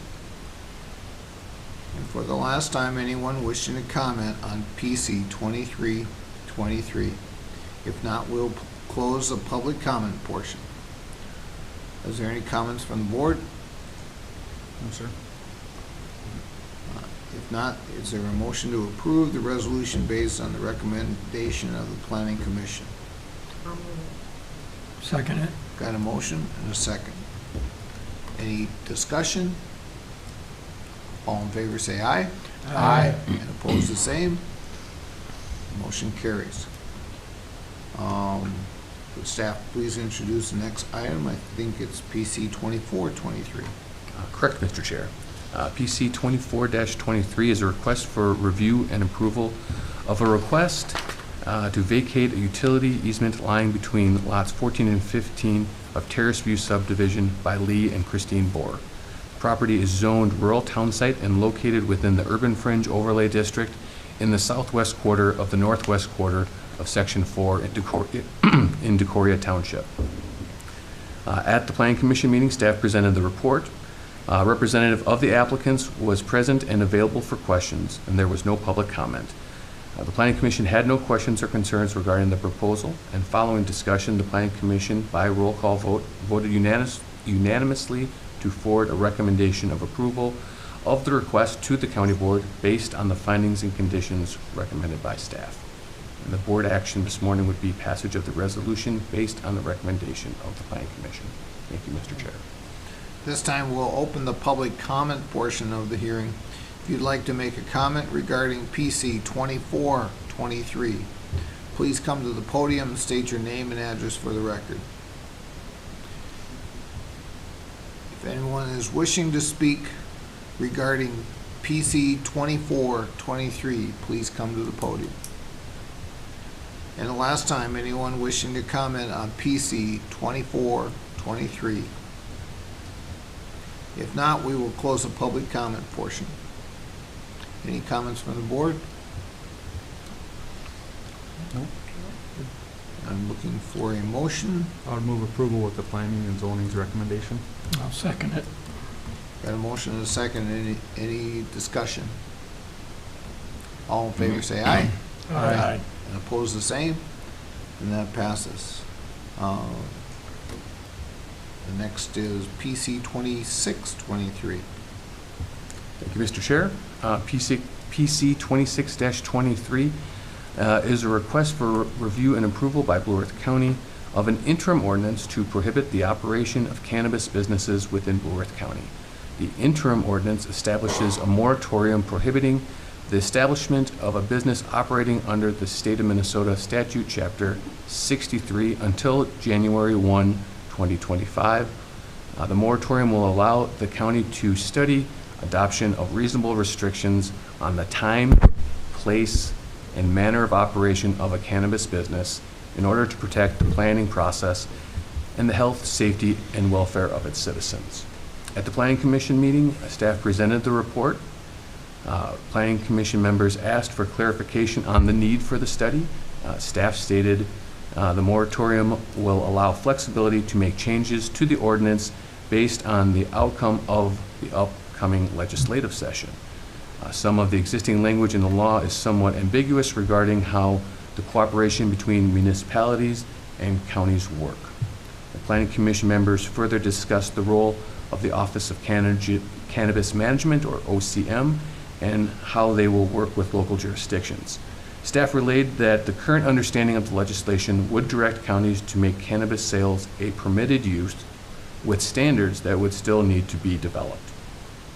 Speaker 1: And for the last time, anyone wishing to comment on PC 2323? If not, we'll close the public comment portion. Is there any comments from the board?
Speaker 6: No, sir.
Speaker 1: If not, is there a motion to approve the resolution based on the recommendation of the Planning Commission?
Speaker 4: Second it.
Speaker 1: Got a motion and a second. Any discussion? All in favor say aye.
Speaker 4: Aye.
Speaker 1: And opposed the same. Motion carries. Would staff please introduce the next item? I think it's PC 2423.
Speaker 7: Correct, Mr. Chair. PC 24-23 is a request for review and approval of a request to vacate a utility easement lying between lots 14 and 15 of Terrace View subdivision by Lee and Christine Bohr. Property is zoned rural town site and located within the Urban Fringe Overlay District in the southwest quarter of the northwest quarter of Section 4 in Decoria Township. At the Planning Commission meeting, staff presented the report. Representative of the applicants was present and available for questions, and there was no public comment. The Planning Commission had no questions or concerns regarding the proposal, and following discussion, the Planning Commission, by roll call vote, voted unanimously to forward a recommendation of approval of the request to the County Board based on the findings and conditions recommended by staff. And the board action this morning would be passage of the resolution based on the recommendation of the Planning Commission. Thank you, Mr. Chair.
Speaker 1: This time we'll open the public comment portion of the hearing. If you'd like to make a comment regarding PC 2423, please come to the podium and state your name and address for the record. If anyone is wishing to speak regarding PC 2423, please come to the podium. And the last time, anyone wishing to comment on PC 2423? If not, we will close the public comment portion. Any comments from the board?
Speaker 6: No.
Speaker 1: I'm looking for a motion.
Speaker 6: I would move approval with the planning and zoning's recommendation.
Speaker 4: I'll second it.
Speaker 1: Got a motion and a second. Any discussion? All in favor say aye.
Speaker 4: Aye.
Speaker 1: And oppose the same, and that passes. The next is PC 2623.
Speaker 7: Thank you, Mr. Chair. PC 26-23 is a request for review and approval by Blue Earth County of an interim ordinance to prohibit the operation of cannabis businesses within Blue Earth County. The interim ordinance establishes a moratorium prohibiting the establishment of a business operating under the State of Minnesota Statute Chapter 63 until January 1, 2025. The moratorium will allow the county to study adoption of reasonable restrictions on the time, place, and manner of operation of a cannabis business in order to protect the planning process and the health, safety, and welfare of its citizens. At the Planning Commission meeting, staff presented the report. Planning Commission members asked for clarification on the need for the study. Staff stated The moratorium will allow flexibility to make changes to the ordinance based on the outcome of the upcoming legislative session. Some of the existing language in the law is somewhat ambiguous regarding how the cooperation between municipalities and counties work. The Planning Commission members further discussed the role of the Office of Cannabis Management, or OCM, and how they will work with local jurisdictions. Staff relayed that the current understanding of the legislation would direct counties to make cannabis sales a permitted use with standards that would still need to be developed.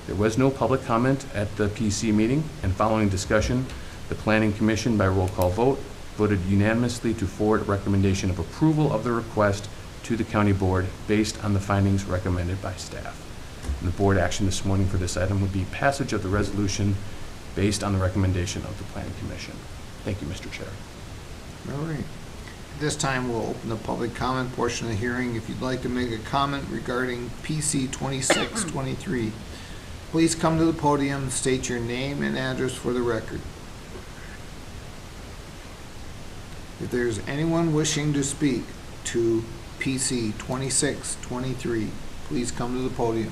Speaker 7: There was no public comment at the PC meeting, and following discussion, the Planning Commission, by roll call vote, voted unanimously to forward a recommendation of approval of the request to the county board based on the findings recommended by staff. And the board action this morning for this item would be passage of the resolution based on the recommendation of the Planning Commission. Thank you, Mr. Chair.
Speaker 1: All right. At this time, we'll open the public comment portion of the hearing. If you'd like to make a comment regarding PC 2623, please come to the podium, state your name and address for the record. If there's anyone wishing to speak to PC 2623, please come to the podium.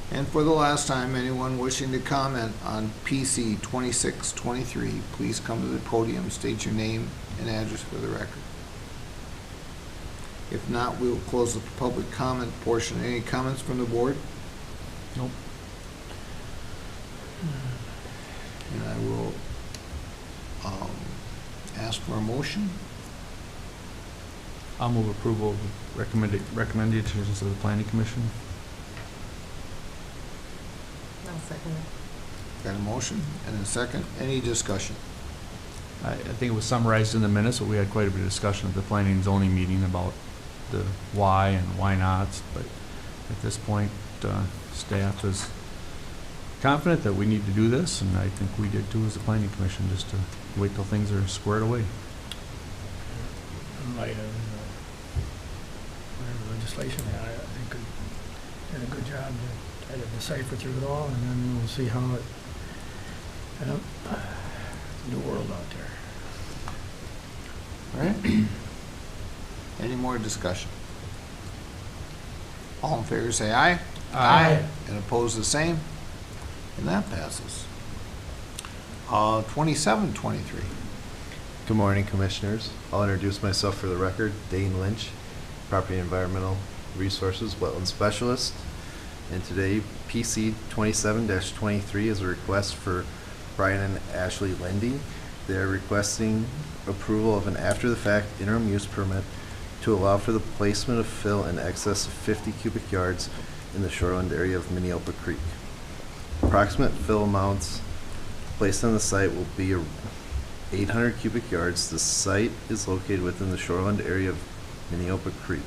Speaker 1: And for the last time, anyone wishing to comment on PC 2623, please come to the podium, state your name and address for the record. If not, we will close the public comment portion. Any comments from the board?
Speaker 6: Nope.
Speaker 1: And I will ask for a motion.
Speaker 6: I'll move approval of the recommendations of the Planning Commission.
Speaker 2: I'll second it.
Speaker 1: Got a motion and a second. Any discussion?
Speaker 6: I think it was summarized in the minutes, but we had quite a bit of discussion at the planning and zoning meeting about the why and why nots. But at this point, staff is confident that we need to do this, and I think we did too as a planning commission, just to wait till things are squared away.
Speaker 12: In light of whatever legislation, I think it did a good job to try to decipher through it all, and then we'll see how it, new world out there.
Speaker 1: All right. Any more discussion? All in favor say aye.
Speaker 4: Aye.
Speaker 1: And opposed the same. And that passes. 2723.
Speaker 13: Good morning, Commissioners. I'll introduce myself for the record. Dane Lynch, Property Environmental Resources Wetland Specialist. And today, PC 27-23 is a request for Brian and Ashley Lindy. They're requesting approval of an after-the-fact interim use permit to allow for the placement of fill in excess of 50 cubic yards in the shoreland area of Minneopa Creek. Approximate fill amounts placed on the site will be 800 cubic yards. The site is located within the shoreland area of Minneopa Creek,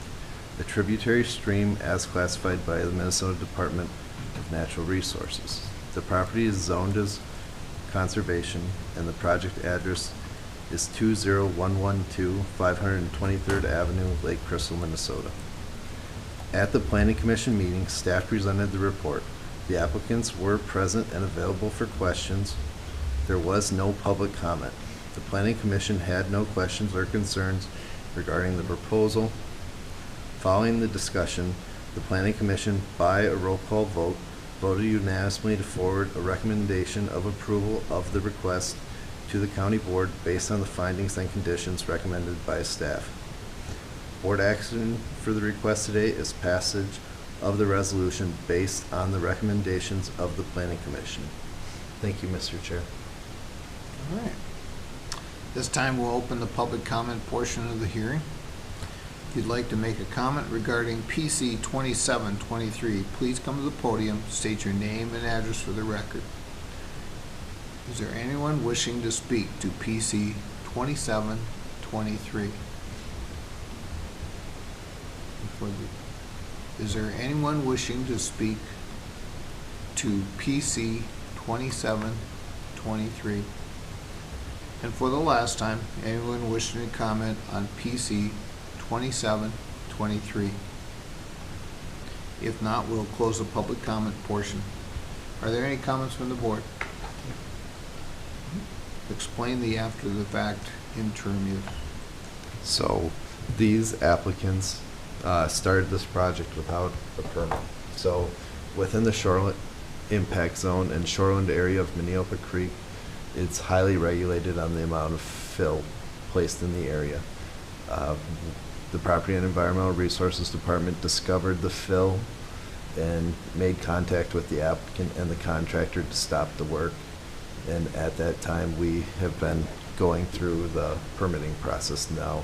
Speaker 13: a tributary stream as classified by the Minnesota Department of Natural Resources. The property is zoned as conservation, and the project address is 20112 523rd Avenue, Lake Crystal, Minnesota. At the Planning Commission meeting, staff presented the report. The applicants were present and available for questions. There was no public comment. The Planning Commission had no questions or concerns regarding the proposal. Following the discussion, the Planning Commission, by a roll call vote, voted unanimously to forward a recommendation of approval of the request to the county board based on the findings and conditions recommended by staff. Board action for the request today is passage of the resolution based on the recommendations of the Planning Commission. Thank you, Mr. Chair.
Speaker 1: All right. This time we'll open the public comment portion of the hearing. If you'd like to make a comment regarding PC 2723, please come to the podium, state your name and address for the record. Is there anyone wishing to speak to PC 2723? Is there anyone wishing to speak to PC 2723? And for the last time, anyone wishing to comment on PC 2723? If not, we'll close the public comment portion. Are there any comments from the board? Explain the after-the-fact interim use.
Speaker 13: So these applicants started this project without a permit. So within the shoreline impact zone and shoreland area of Minneopa Creek, it's highly regulated on the amount of fill placed in the area. The Property and Environmental Resources Department discovered the fill and made contact with the applicant and the contractor to stop the work. And at that time, we have been going through the permitting process now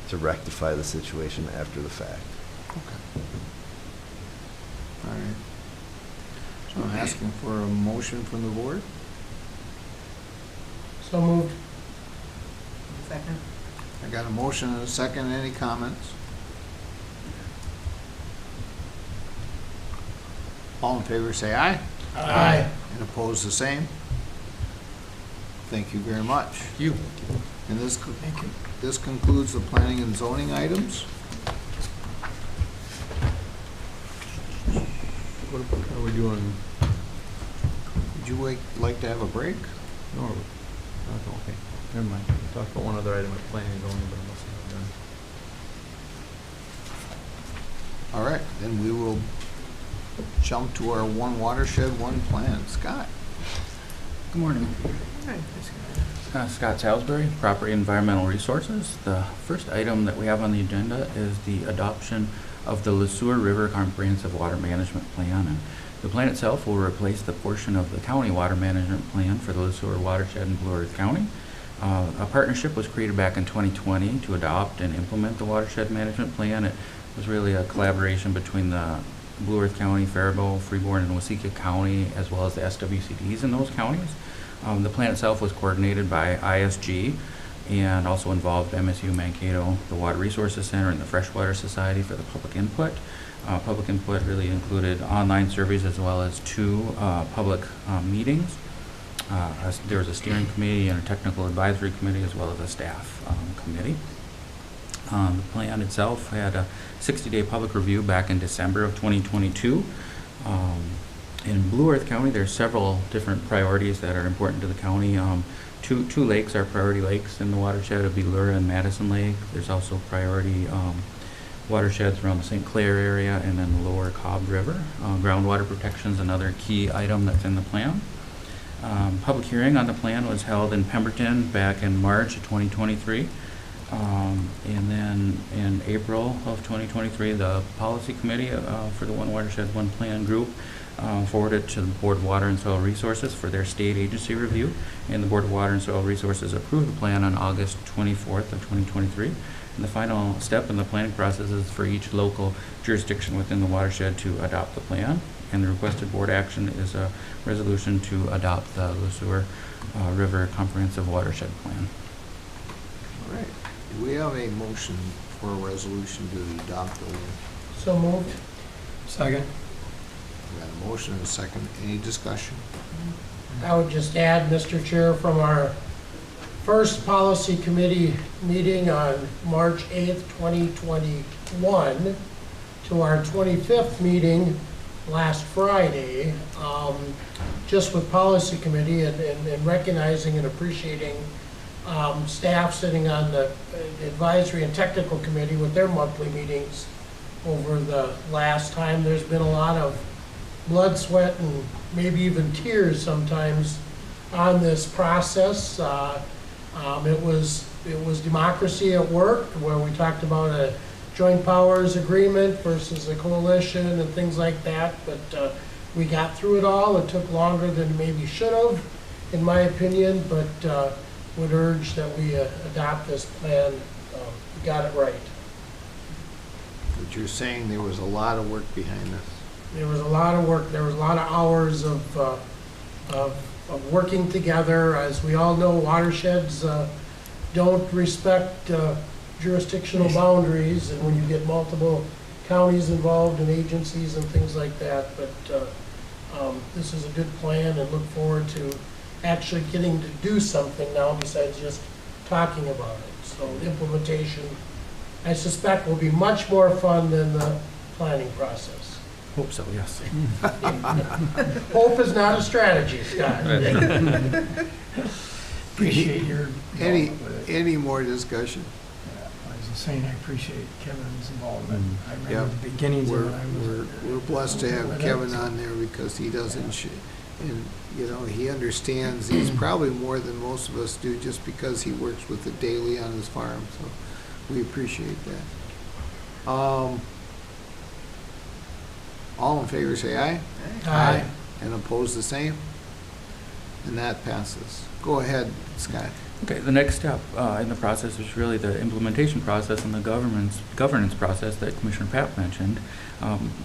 Speaker 13: to rectify the situation after the fact.
Speaker 1: Okay. All right. So I'm asking for a motion from the board.
Speaker 4: So moved.
Speaker 2: Second.
Speaker 1: I got a motion and a second. Any comments? All in favor, say aye.
Speaker 4: Aye.
Speaker 1: And opposed, the same. Thank you very much.
Speaker 7: Thank you.
Speaker 1: And this concludes the planning and zoning items.
Speaker 6: What are we doing?
Speaker 1: Would you like to have a break?
Speaker 6: No, okay, never mind. We talked about one other item at planning and zoning, but I must have done.
Speaker 1: All right, then we will jump to our one watershed, one plan. Scott?
Speaker 14: Good morning. Scott Salisbury, Property Environmental Resources. The first item that we have on the agenda is the adoption of the Le Sueur River Comprehensive Water Management Plan. And the plan itself will replace the portion of the county water management plan for the Le Sueur watershed in Blue Earth County. A partnership was created back in 2020 to adopt and implement the watershed management plan. It was really a collaboration between the Blue Earth County, Faribault, Freeborn, and Waseca County, as well as the SWCDs in those counties. The plan itself was coordinated by ISG and also involved MSU Mankato, the Water Resources Center, and the Freshwater Society for the public input. Public input really included online surveys as well as two public meetings. There was a steering committee and a technical advisory committee as well as a staff committee. The plan itself had a 60-day public review back in December of 2022. In Blue Earth County, there's several different priorities that are important to the county. Two lakes are priority lakes in the watershed of Belura and Madison Lake. There's also priority watersheds around the St. Clair area and then the lower Cobb River. Groundwater protection is another key item that's in the plan. Public hearing on the plan was held in Pemberton back in March of 2023. And then in April of 2023, the policy committee for the One Watershed, One Plan group forwarded to the Board of Water and Soil Resources for their state agency review. And the Board of Water and Soil Resources approved the plan on August 24th of 2023. And the final step in the planning process is for each local jurisdiction within the watershed to adopt the plan. And the requested board action is a resolution to adopt the Le Sueur River Comprehensive Watershed Plan.
Speaker 1: All right. Do we have a motion for a resolution to adopt the?
Speaker 4: So moved.
Speaker 12: Second.
Speaker 1: We got a motion and a second. Any discussion?
Speaker 4: I would just add, Mr. Chair, from our first policy committee meeting on March 8th, 2021, to our 25th meeting last Friday, just with policy committee and recognizing and appreciating staff sitting on the advisory and technical committee with their monthly meetings over the last time. There's been a lot of blood, sweat, and maybe even tears sometimes on this process. It was democracy at work, where we talked about a joint powers agreement versus a coalition and things like that, but we got through it all. It took longer than maybe should have, in my opinion, but would urge that we adopt this plan. We got it right.
Speaker 1: But you're saying there was a lot of work behind this.
Speaker 4: There was a lot of work. There was a lot of hours of working together. As we all know, watersheds don't respect jurisdictional boundaries, and when you get multiple counties involved and agencies and things like that. But this is a good plan, and look forward to actually getting to do something now besides just talking about it. So implementation, I suspect, will be much more fun than the planning process.
Speaker 14: Hope so, yes.
Speaker 4: Hope is not a strategy, Scott.
Speaker 12: Appreciate your.
Speaker 1: Any more discussion?
Speaker 12: saying I appreciate Kevin's involvement. I
Speaker 1: Yep.
Speaker 12: remember the beginnings of
Speaker 1: We're,
Speaker 12: it. I was.
Speaker 1: we're blessed to have Kevin on there because he doesn't, and, you know, he understands these probably more than most of us do just because he works with it daily on his farm, so we appreciate that. All in favor, say aye.
Speaker 4: Aye.
Speaker 1: And opposed, the same? And that passes. Go ahead, Scott.
Speaker 14: Okay, the next step in the process is really the implementation process and the governance process that Commissioner Papp mentioned.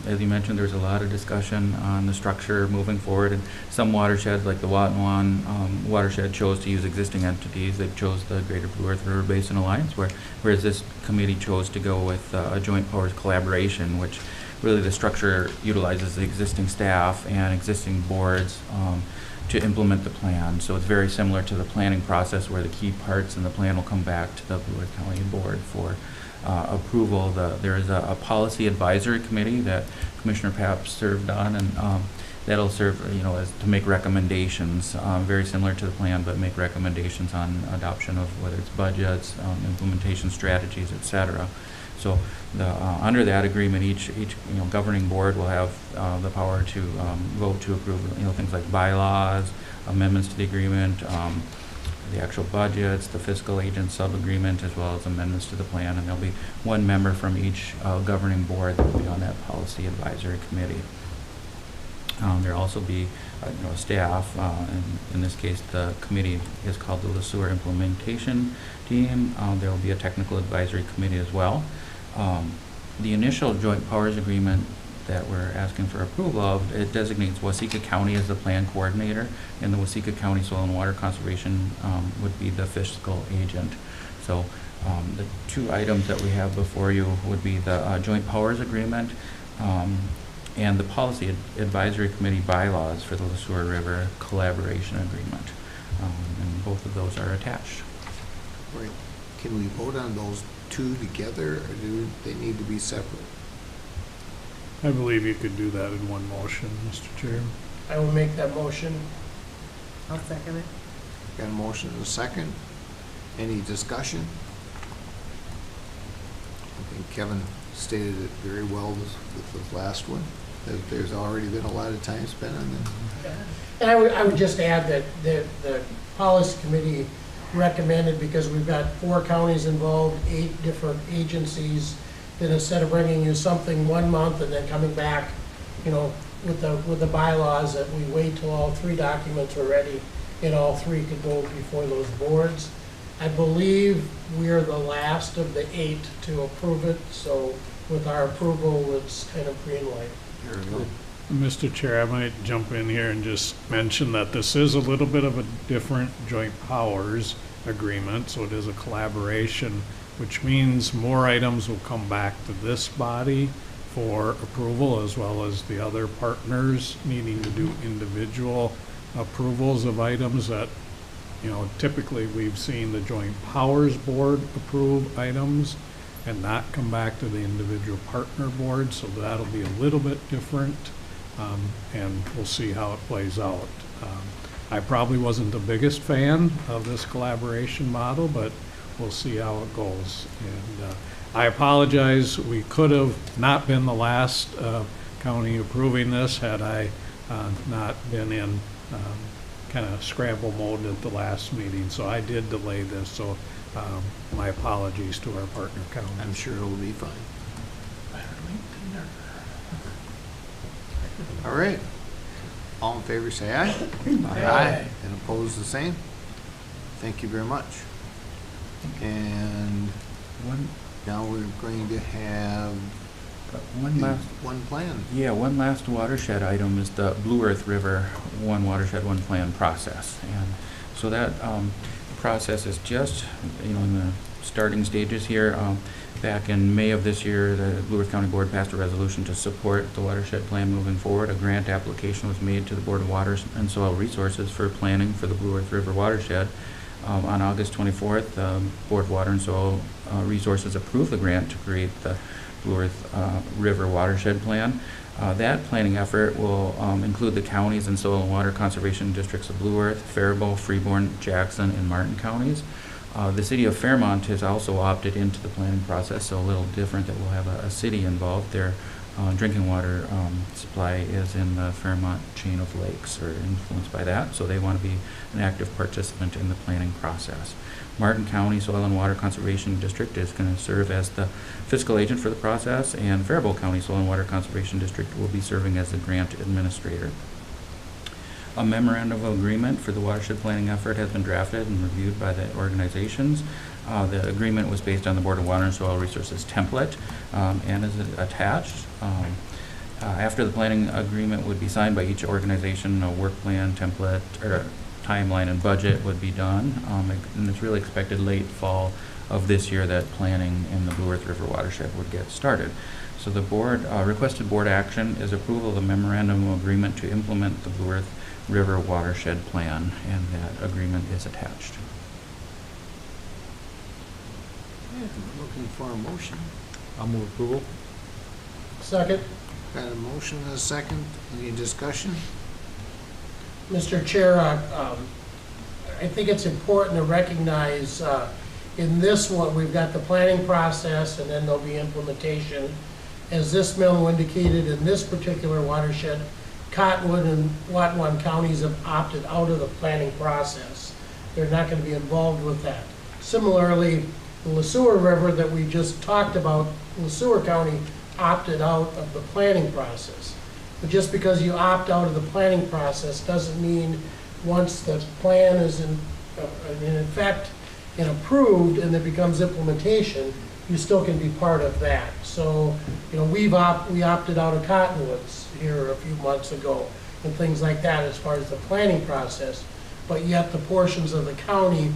Speaker 14: As you mentioned, there's a lot of discussion on the structure moving forward, and some watersheds, like the Watonwan watershed, chose to use existing entities. They chose the Greater Blue Earth River Basin Alliance, whereas this committee chose to go with a joint powers collaboration, which really the structure utilizes the existing staff and existing boards to implement the plan. So it's very similar to the planning process where the key parts in the plan will come back to the Blue Earth County Board for approval. There is a policy advisory committee that Commissioner Papp served on, and that'll serve, as to make recommendations, very similar to the plan, but make recommendations on adoption of whether it's budgets, implementation strategies, et cetera. So under that agreement, each governing board will have the power to vote to approve things like bylaws, amendments to the agreement, the actual budgets, the fiscal agent sub-agreement, as well as amendments to the plan. And there'll be one member from each governing board that will be on that policy advisory committee. There'll also be staff. In this case, the committee is called the LeSueur Implementation Team. There will be a technical advisory committee as well. The initial joint powers agreement that we're asking for approval of, it designates Waseca County as the plan coordinator, and the Waseca County Soil and Water Conservation would be the fiscal agent. So the two items that we have before you would be the joint powers agreement and the policy advisory committee bylaws for the LeSueur River collaboration agreement. And both of those are attached.
Speaker 1: Right. Can we vote on those two together, or do they need to be separate?
Speaker 3: I believe you could do that in one motion, Mr. Chair.
Speaker 4: I will make that motion.
Speaker 15: I'll second it.
Speaker 1: Got a motion and a second. Any discussion? I think Kevin stated it very well with the last one, that there's already been a lot of time spent on this.
Speaker 4: And I would just add that the policy committee recommended, because we've got 4 counties involved, 8 different agencies, that instead of bringing you something 1 month and then coming back, with the bylaws, that we wait till all 3 documents are ready and all 3 could go before those boards. I believe we're the last of the 8 to approve it, so with our approval, it's kind of green light.
Speaker 3: Mr. Chair, I might jump in here and just mention that this is a little bit of a different joint powers agreement, so it is a collaboration, which means more items will come back to this body for approval, as well as the other partners needing to do individual approvals of items that, typically we've seen the joint powers board approve items and not come back to the individual partner board, so that'll be a little bit different. And we'll see how it plays out. I probably wasn't the biggest fan of this collaboration model, but we'll see how it goes. And I apologize, we could have not been the last county approving this had I not been in kind of scramble mode at the last meeting. So I did delay this, so my apologies to our partner counties.
Speaker 1: I'm sure it'll be fine. All right. All in favor, say aye. Aye. And opposed, the same. Thank you very much. And now we're going to have one plan.
Speaker 14: Yeah, one last watershed item is the Blue Earth River One Watershed, One Plan process. And so that process is just, in the starting stages here. Back in May of this year, the Blue Earth County Board passed a resolution to support the watershed plan moving forward. A grant application was made to the Board of Water and Soil Resources for planning for the Blue Earth River watershed. On August 24th, the Board of Water and Soil Resources approved the grant to create the Blue Earth River watershed plan. That planning effort will include the counties and soil and water conservation districts of Blue Earth, Faribault, Freeborn, Jackson, and Martin counties. The city of Fairmont has also opted into the planning process, so a little different that we'll have a city involved. Their drinking water supply is in the Fairmont chain of lakes, or influenced by that, so they want to be an active participant in the planning process. Martin County Soil and Water Conservation District is going to serve as the fiscal agent for the process, and Faribault County Soil and Water Conservation District will be serving as the grant administrator. A memorandum of agreement for the watershed planning effort has been drafted and reviewed by the organizations. The agreement was based on the Board of Water and Soil Resources template and is attached. After the planning agreement would be signed by each organization, a work plan, template, or timeline and budget would be done. And it's really expected late fall of this year that planning in the Blue Earth River watershed would get started. So the board, requested board action is approval of the memorandum of agreement to implement the Blue Earth River watershed plan, and that agreement is attached.
Speaker 1: Looking for a motion.
Speaker 6: I'll move approval.
Speaker 4: Second.
Speaker 1: Got a motion and a second. Any discussion?
Speaker 4: Mr. Chair, I think it's important to recognize in this one, we've got the planning process and then there'll be implementation. As this memo indicated, in this particular watershed, Cottonwood and Watonwan counties have opted out of the planning process. They're not going to be involved with that. Similarly, the LeSueur River that we just talked about, LeSueur County opted out of the planning process. But just because you opt out of the planning process doesn't mean once the plan is in effect and approved and it becomes implementation, you still can be part of that. So, you know, we opted out of Cottonwoods here a few months ago and things like that as far as the planning process, but yet the portions of the county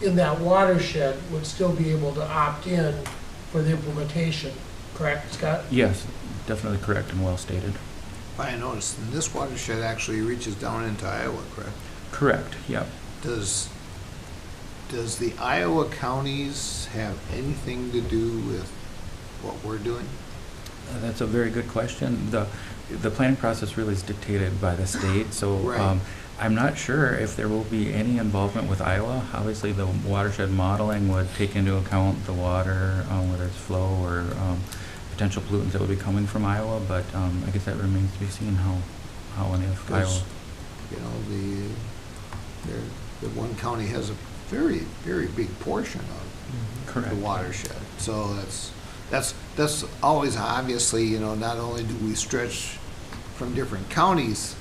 Speaker 4: in that watershed would still be able to opt in for the implementation. Correct, Scott?
Speaker 14: Yes, definitely correct and well stated.
Speaker 1: I noticed, and this watershed actually reaches down into Iowa, correct?
Speaker 14: Correct, yep.
Speaker 1: Does the Iowa counties have anything to do with what we're doing?
Speaker 14: That's a very good question. The planning process really is dictated by the state, so
Speaker 1: Right.
Speaker 14: I'm not sure if there will be any involvement with Iowa. Obviously, the watershed modeling would take into account the water, whether it's flow or potential pollutants that would be coming from Iowa, but I guess that remains to be seen how and if Iowa.
Speaker 1: Because, you know, the one county has a very, very big portion of
Speaker 14: Correct.
Speaker 1: the watershed. So that's always, obviously, you know, not only do we stretch from different counties,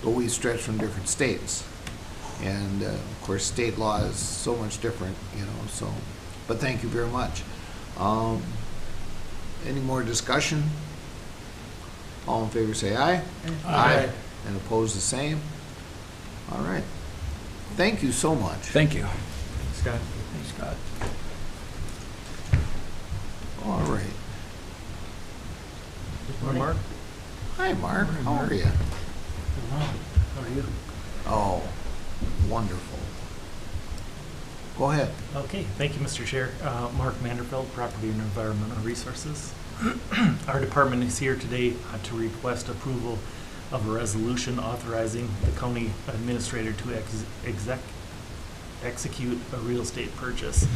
Speaker 1: but we stretch from different states. And of course, state law is so much different, you know, so, but thank you very much. Any more discussion? All in favor say aye.
Speaker 4: Aye.
Speaker 1: And opposed the same? All right. Thank you so much.
Speaker 14: Thank you.
Speaker 6: Scott?
Speaker 1: Thanks, Scott. All right.
Speaker 6: Mark?
Speaker 1: Hi, Mark. How are you?
Speaker 16: How are you?
Speaker 1: Oh, wonderful. Go ahead.
Speaker 16: Okay, thank you, Mr. Chair. Mark Manderfeld, Property and Environmental Resources. Our department is here today to request approval of a resolution authorizing the county administrator to execute a real estate purchase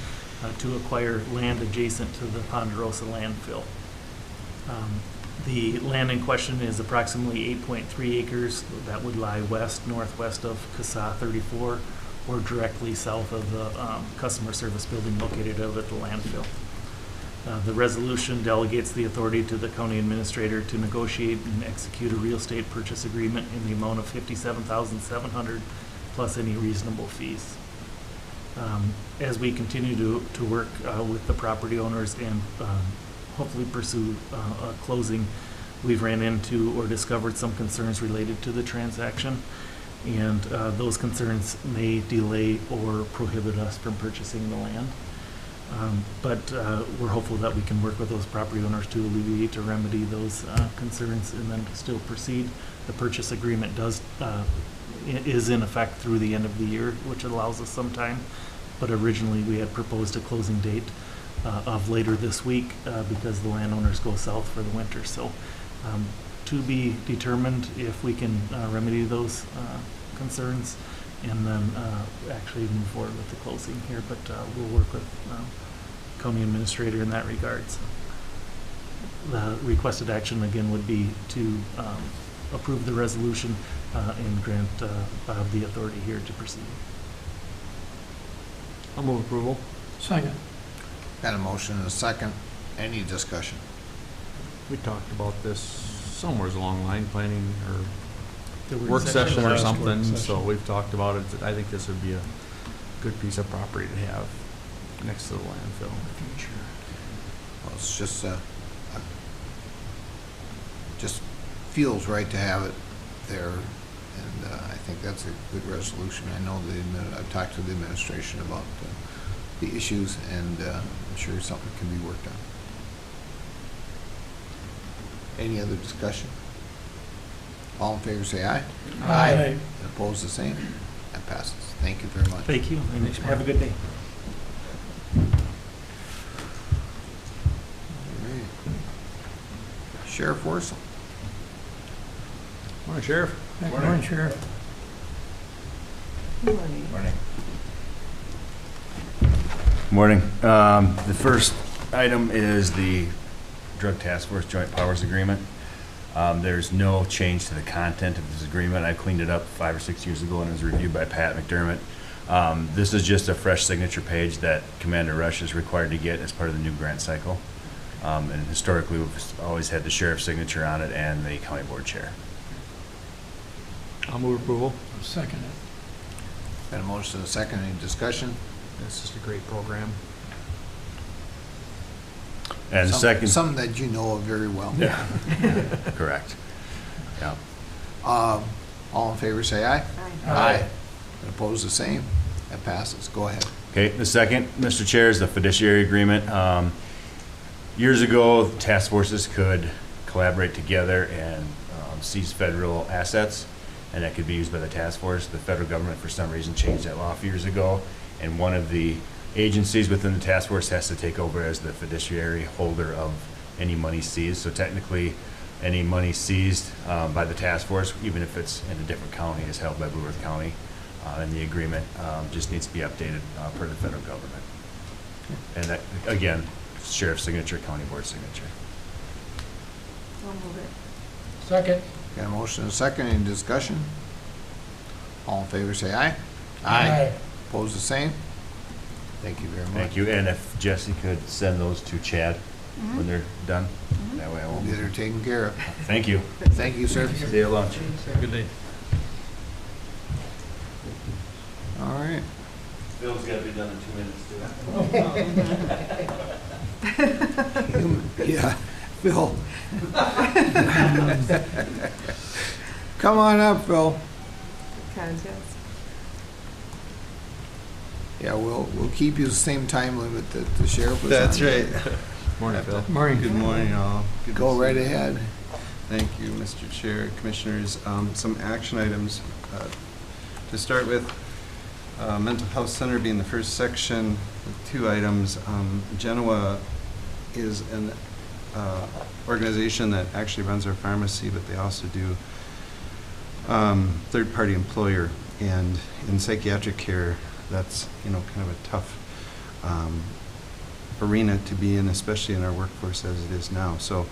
Speaker 16: to acquire land adjacent to the Ponderosa landfill. The land in question is approximately 8.3 acres that would lie northwest of CASA 34 or directly south of the customer service building located over at the landfill. The resolution delegates the authority to the county administrator to negotiate and execute a real estate purchase agreement in the amount of $57,700 plus any reasonable fees. As we continue to work with the property owners and hopefully pursue a closing, we've ran into or discovered some concerns related to the transaction, and those concerns may delay or prohibit us from purchasing the land. But we're hopeful that we can work with those property owners to alleviate or remedy those concerns and then still proceed. The purchase agreement is in effect through the end of the year, which allows us some time. But originally we had proposed a closing date of later this week because the landowners go south for the winter. So to be determined if we can remedy those concerns and then actually move forward with the closing here, but we'll work with county administrator in that regard. So the requested action again would be to approve the resolution and grant Bob the authority here to proceed.
Speaker 6: I'll move approval.
Speaker 12: Second.
Speaker 1: Got a motion and a second. Any discussion?
Speaker 6: We talked about this somewhere along the line, planning or
Speaker 16: The
Speaker 6: work session or
Speaker 16: last work
Speaker 6: something, so
Speaker 16: session.
Speaker 6: we've talked about it. I think this would be a good piece of property to have next to the landfill.
Speaker 1: Well, it's just just feels right to have it there, and I think that's a good resolution. I know I've talked to the administration about the issues, and I'm sure something can be worked on. Any other discussion? All in favor, say aye.
Speaker 12: Aye.
Speaker 1: And opposed, the same. That passes. Thank you very much.
Speaker 16: Thank you, and have a good day.
Speaker 1: All right. Sheriff Worsel.
Speaker 6: Morning, Sheriff.
Speaker 12: Good morning, Sheriff.
Speaker 17: Morning. The first item is the Drug Task Force Joint Powers Agreement. There's no change to the content of this agreement. I cleaned it up 5 or 6 years ago and it was reviewed by Pat McDermott. This is just a fresh signature page that Commander Rush is required to get as part of the new grant cycle. And historically, we've always had the sheriff's signature on it and the county board chair.
Speaker 6: I'll move approval.
Speaker 12: Second it.
Speaker 1: Got a motion and a second. Any discussion?
Speaker 6: It's just a great program.
Speaker 17: And second.
Speaker 1: Something that you know of very well.
Speaker 17: Yeah. Correct. Yeah.
Speaker 1: All in favor, say aye.
Speaker 12: Aye.
Speaker 1: And opposed, the same. That passes. Go ahead.
Speaker 17: Okay, the second, Mr. Chair, is the fiduciary agreement. Years ago, task forces could collaborate together and seize federal assets, and that could be used by the task force. The federal government, for some reason, changed that law a few years ago, and one of the agencies within the task force has to take over as the fiduciary holder of any money seized. So technically, any money seized by the task force, even if it's in a different county, is held by Blue Earth County. And the agreement just needs to be updated per the federal government. And that, again, sheriff's signature, county board signature.
Speaker 15: I'll move it.
Speaker 4: Second.
Speaker 1: Got a motion and a second. Any discussion? All in favor, say aye.
Speaker 4: Aye.
Speaker 1: Opposed, the same. Thank you very much.
Speaker 17: Thank you. And if Jesse could send those to Chad when they're done, that way I
Speaker 1: We'll
Speaker 17: won't.
Speaker 1: get her taken care of.
Speaker 17: Thank you.
Speaker 1: Thank you, sir.
Speaker 17: See you at lunch.
Speaker 6: Good day.
Speaker 1: All right.
Speaker 17: Bill's got to be done in 2 minutes, too.
Speaker 1: Yeah, Phil. Come on up, Phil.
Speaker 15: Contest.
Speaker 1: Yeah, we'll keep you the same time limit that the sheriff was on.
Speaker 18: That's right.
Speaker 6: Morning, Phil.
Speaker 12: Morning.
Speaker 18: Good morning, all. Good to
Speaker 1: Go
Speaker 18: see
Speaker 1: right
Speaker 18: you.
Speaker 1: ahead.
Speaker 18: Thank you, Mr. Chair, Commissioners. Some action items. To start with, Mental Health Center being the first section with 2 items. Genoa is an organization that actually runs our pharmacy, but they also do third-party employer. And in psychiatric care, that's, kind of a tough arena to be in, especially in our workforce as it is now. So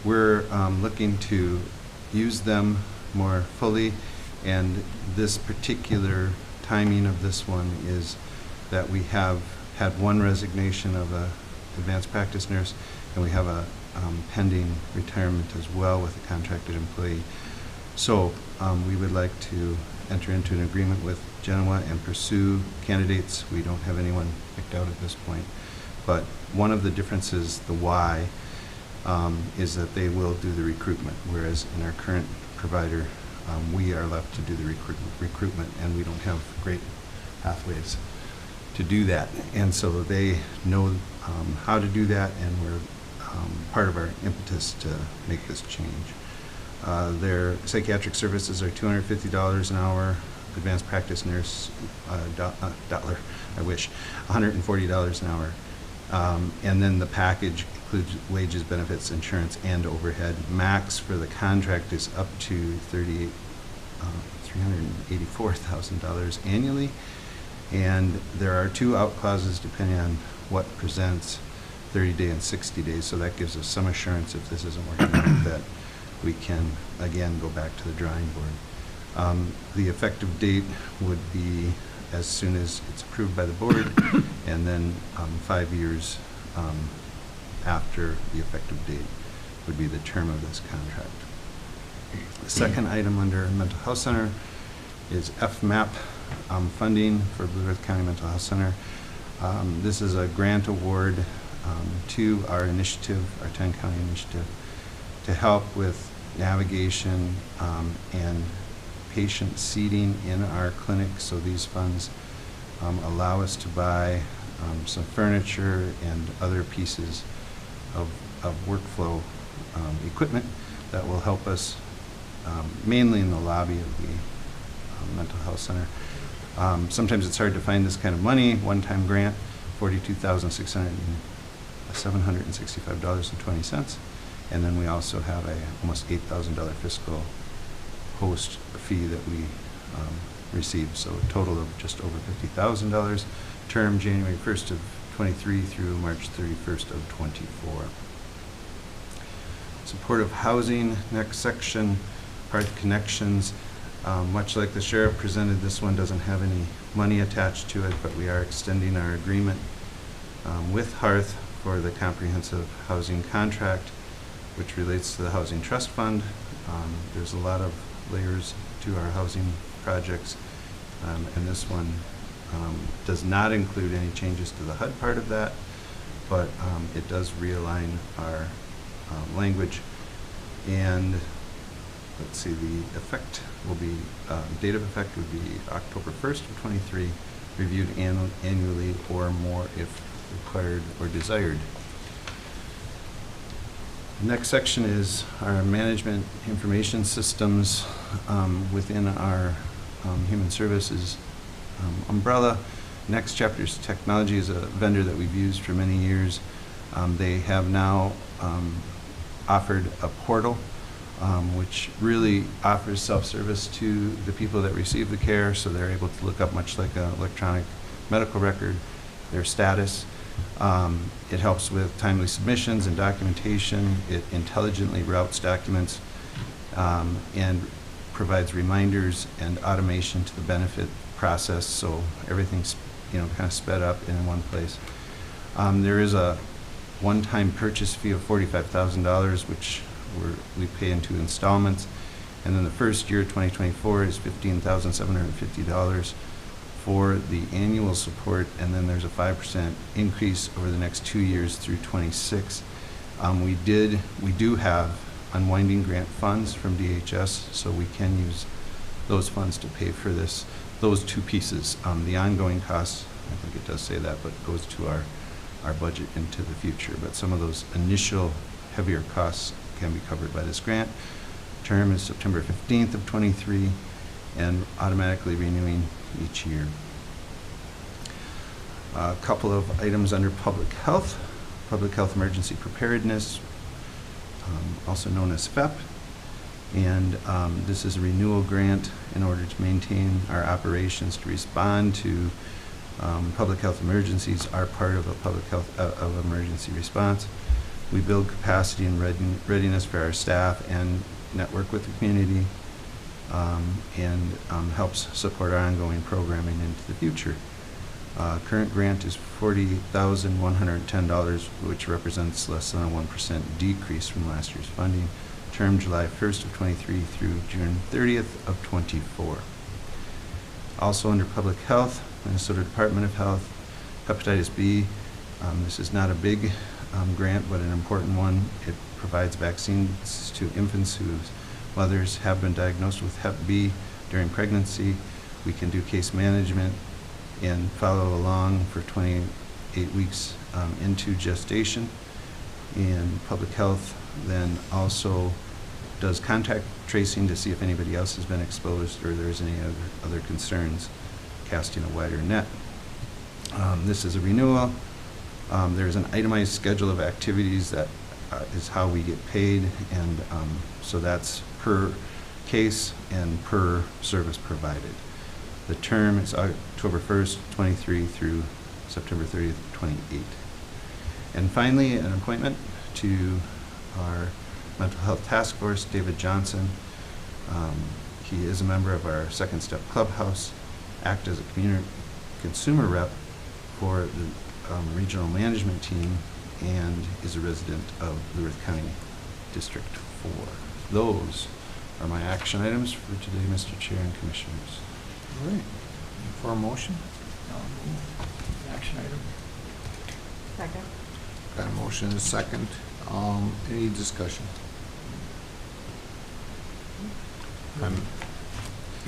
Speaker 18: we're looking to use them more fully, and this particular timing of this one is that we have had 1 resignation of a advanced practice nurse, and we have a pending retirement as well with a contracted employee. So we would like to enter into an agreement with Genoa and pursue candidates. We don't have anyone picked out at this point. But one of the differences, the why, is that they will do the recruitment, whereas in our current provider, we are left to do the recruitment, and we don't have great pathways to do that. And so they know how to do that, and we're part of our impetus to make this change. Their psychiatric services are $250 an hour. Advanced practice nurse, Dotler, I wish, $140 an hour. And then the package includes wages, benefits, insurance, and overhead. Max for the contract is up to $84,000 annually. And there are 2 out clauses depending on what presents, 30-day and 60 days. So that gives us some assurance if this isn't working out that we can, again, go back to the drawing board. The effective date would be as soon as it's approved by the board, and then 5 years after the effective date would be the term of this contract. The second item under Mental Health Center is FMAP funding for Blue Earth County Mental Health Center. This is a grant award to our initiative, our 10-county initiative, to help with navigation and patient seating in our clinic. So these funds allow us to buy some furniture and other pieces of workflow equipment that will help us mainly in the lobby of the mental health center. Sometimes it's hard to find this kind of money. One-time grant, $42,765.20. And then we also have a almost $8,000 fiscal host fee that we received. So a total of just over $50,000, term January 1st of 23 through March 31st of 24. Supportive housing, next section, Hearth Connections. Much like the sheriff presented, this one doesn't have any money attached to it, but we are extending our agreement with Hearth for the comprehensive housing contract, which relates to the Housing Trust Fund. There's a lot of layers to our housing projects, and this one does not include any changes to the HUD part of that, but it does realign our language. And let's see, the effect will be, date of effect would be October 1st of 23, reviewed annually or more if required or desired. Next section is our management information systems within our human services umbrella. Next Chapters Technology is a vendor that we've used for many years. They have now offered a portal which really offers self-service to the people that receive the care, so they're able to look up, much like an electronic medical record, their status. It helps with timely submissions and documentation. It intelligently routes documents and provides reminders and automation to the benefit process, so everything's kind of sped up in one place. There is a one-time purchase fee of $45,000, which we pay in 2 installments, and then the first year, 2024, is $15,750 for the annual support, and then there's a 5% increase over the next 2 years through 26. We do have unwinding grant funds from DHS, so we can use those funds to pay for those 2 pieces. The ongoing costs, I think it does say that, but goes to our budget into the future. But some of those initial heavier costs can be covered by this grant. Term is September 15th of 23 and automatically renewing each year. A couple of items under public health emergency preparedness, also known as FEP. And this is a renewal grant in order to maintain our operations to respond to public health emergencies are part of a public health emergency response. We build capacity and readiness for our staff and network with the community and helps support our ongoing programming into the future. Current grant is $40,110, which represents less than a 1% decrease from last year's funding. Term July 1st of 23 through June 30th of 24. Also under public health, Minnesota Department of Health, hepatitis B. This is not a big grant, but an important one. It provides vaccines to infants whose mothers have been diagnosed with Hep B during pregnancy. We can do case management and follow along for 28 weeks into gestation. And public health then also does contact tracing to see if anybody else has been exposed or there's any other concerns, casting a wider net. This is a renewal. There's an itemized schedule of activities that is how we get paid, and so that's per case and per service provided. The term is October 1st, 23 through September 30th, 28. And finally, an appointment to our Mental Health Task Force, David Johnson. He is a member of our Second Step Clubhouse, act as a consumer rep for the regional management team, and is a resident of Blue Earth County District 4. Those are my action items for today, Mr. Chair and Commissioners.
Speaker 1: All right. For a motion?
Speaker 12: I'll move. Action item.
Speaker 15: Second.
Speaker 1: Got a motion and a second. Any discussion? I'm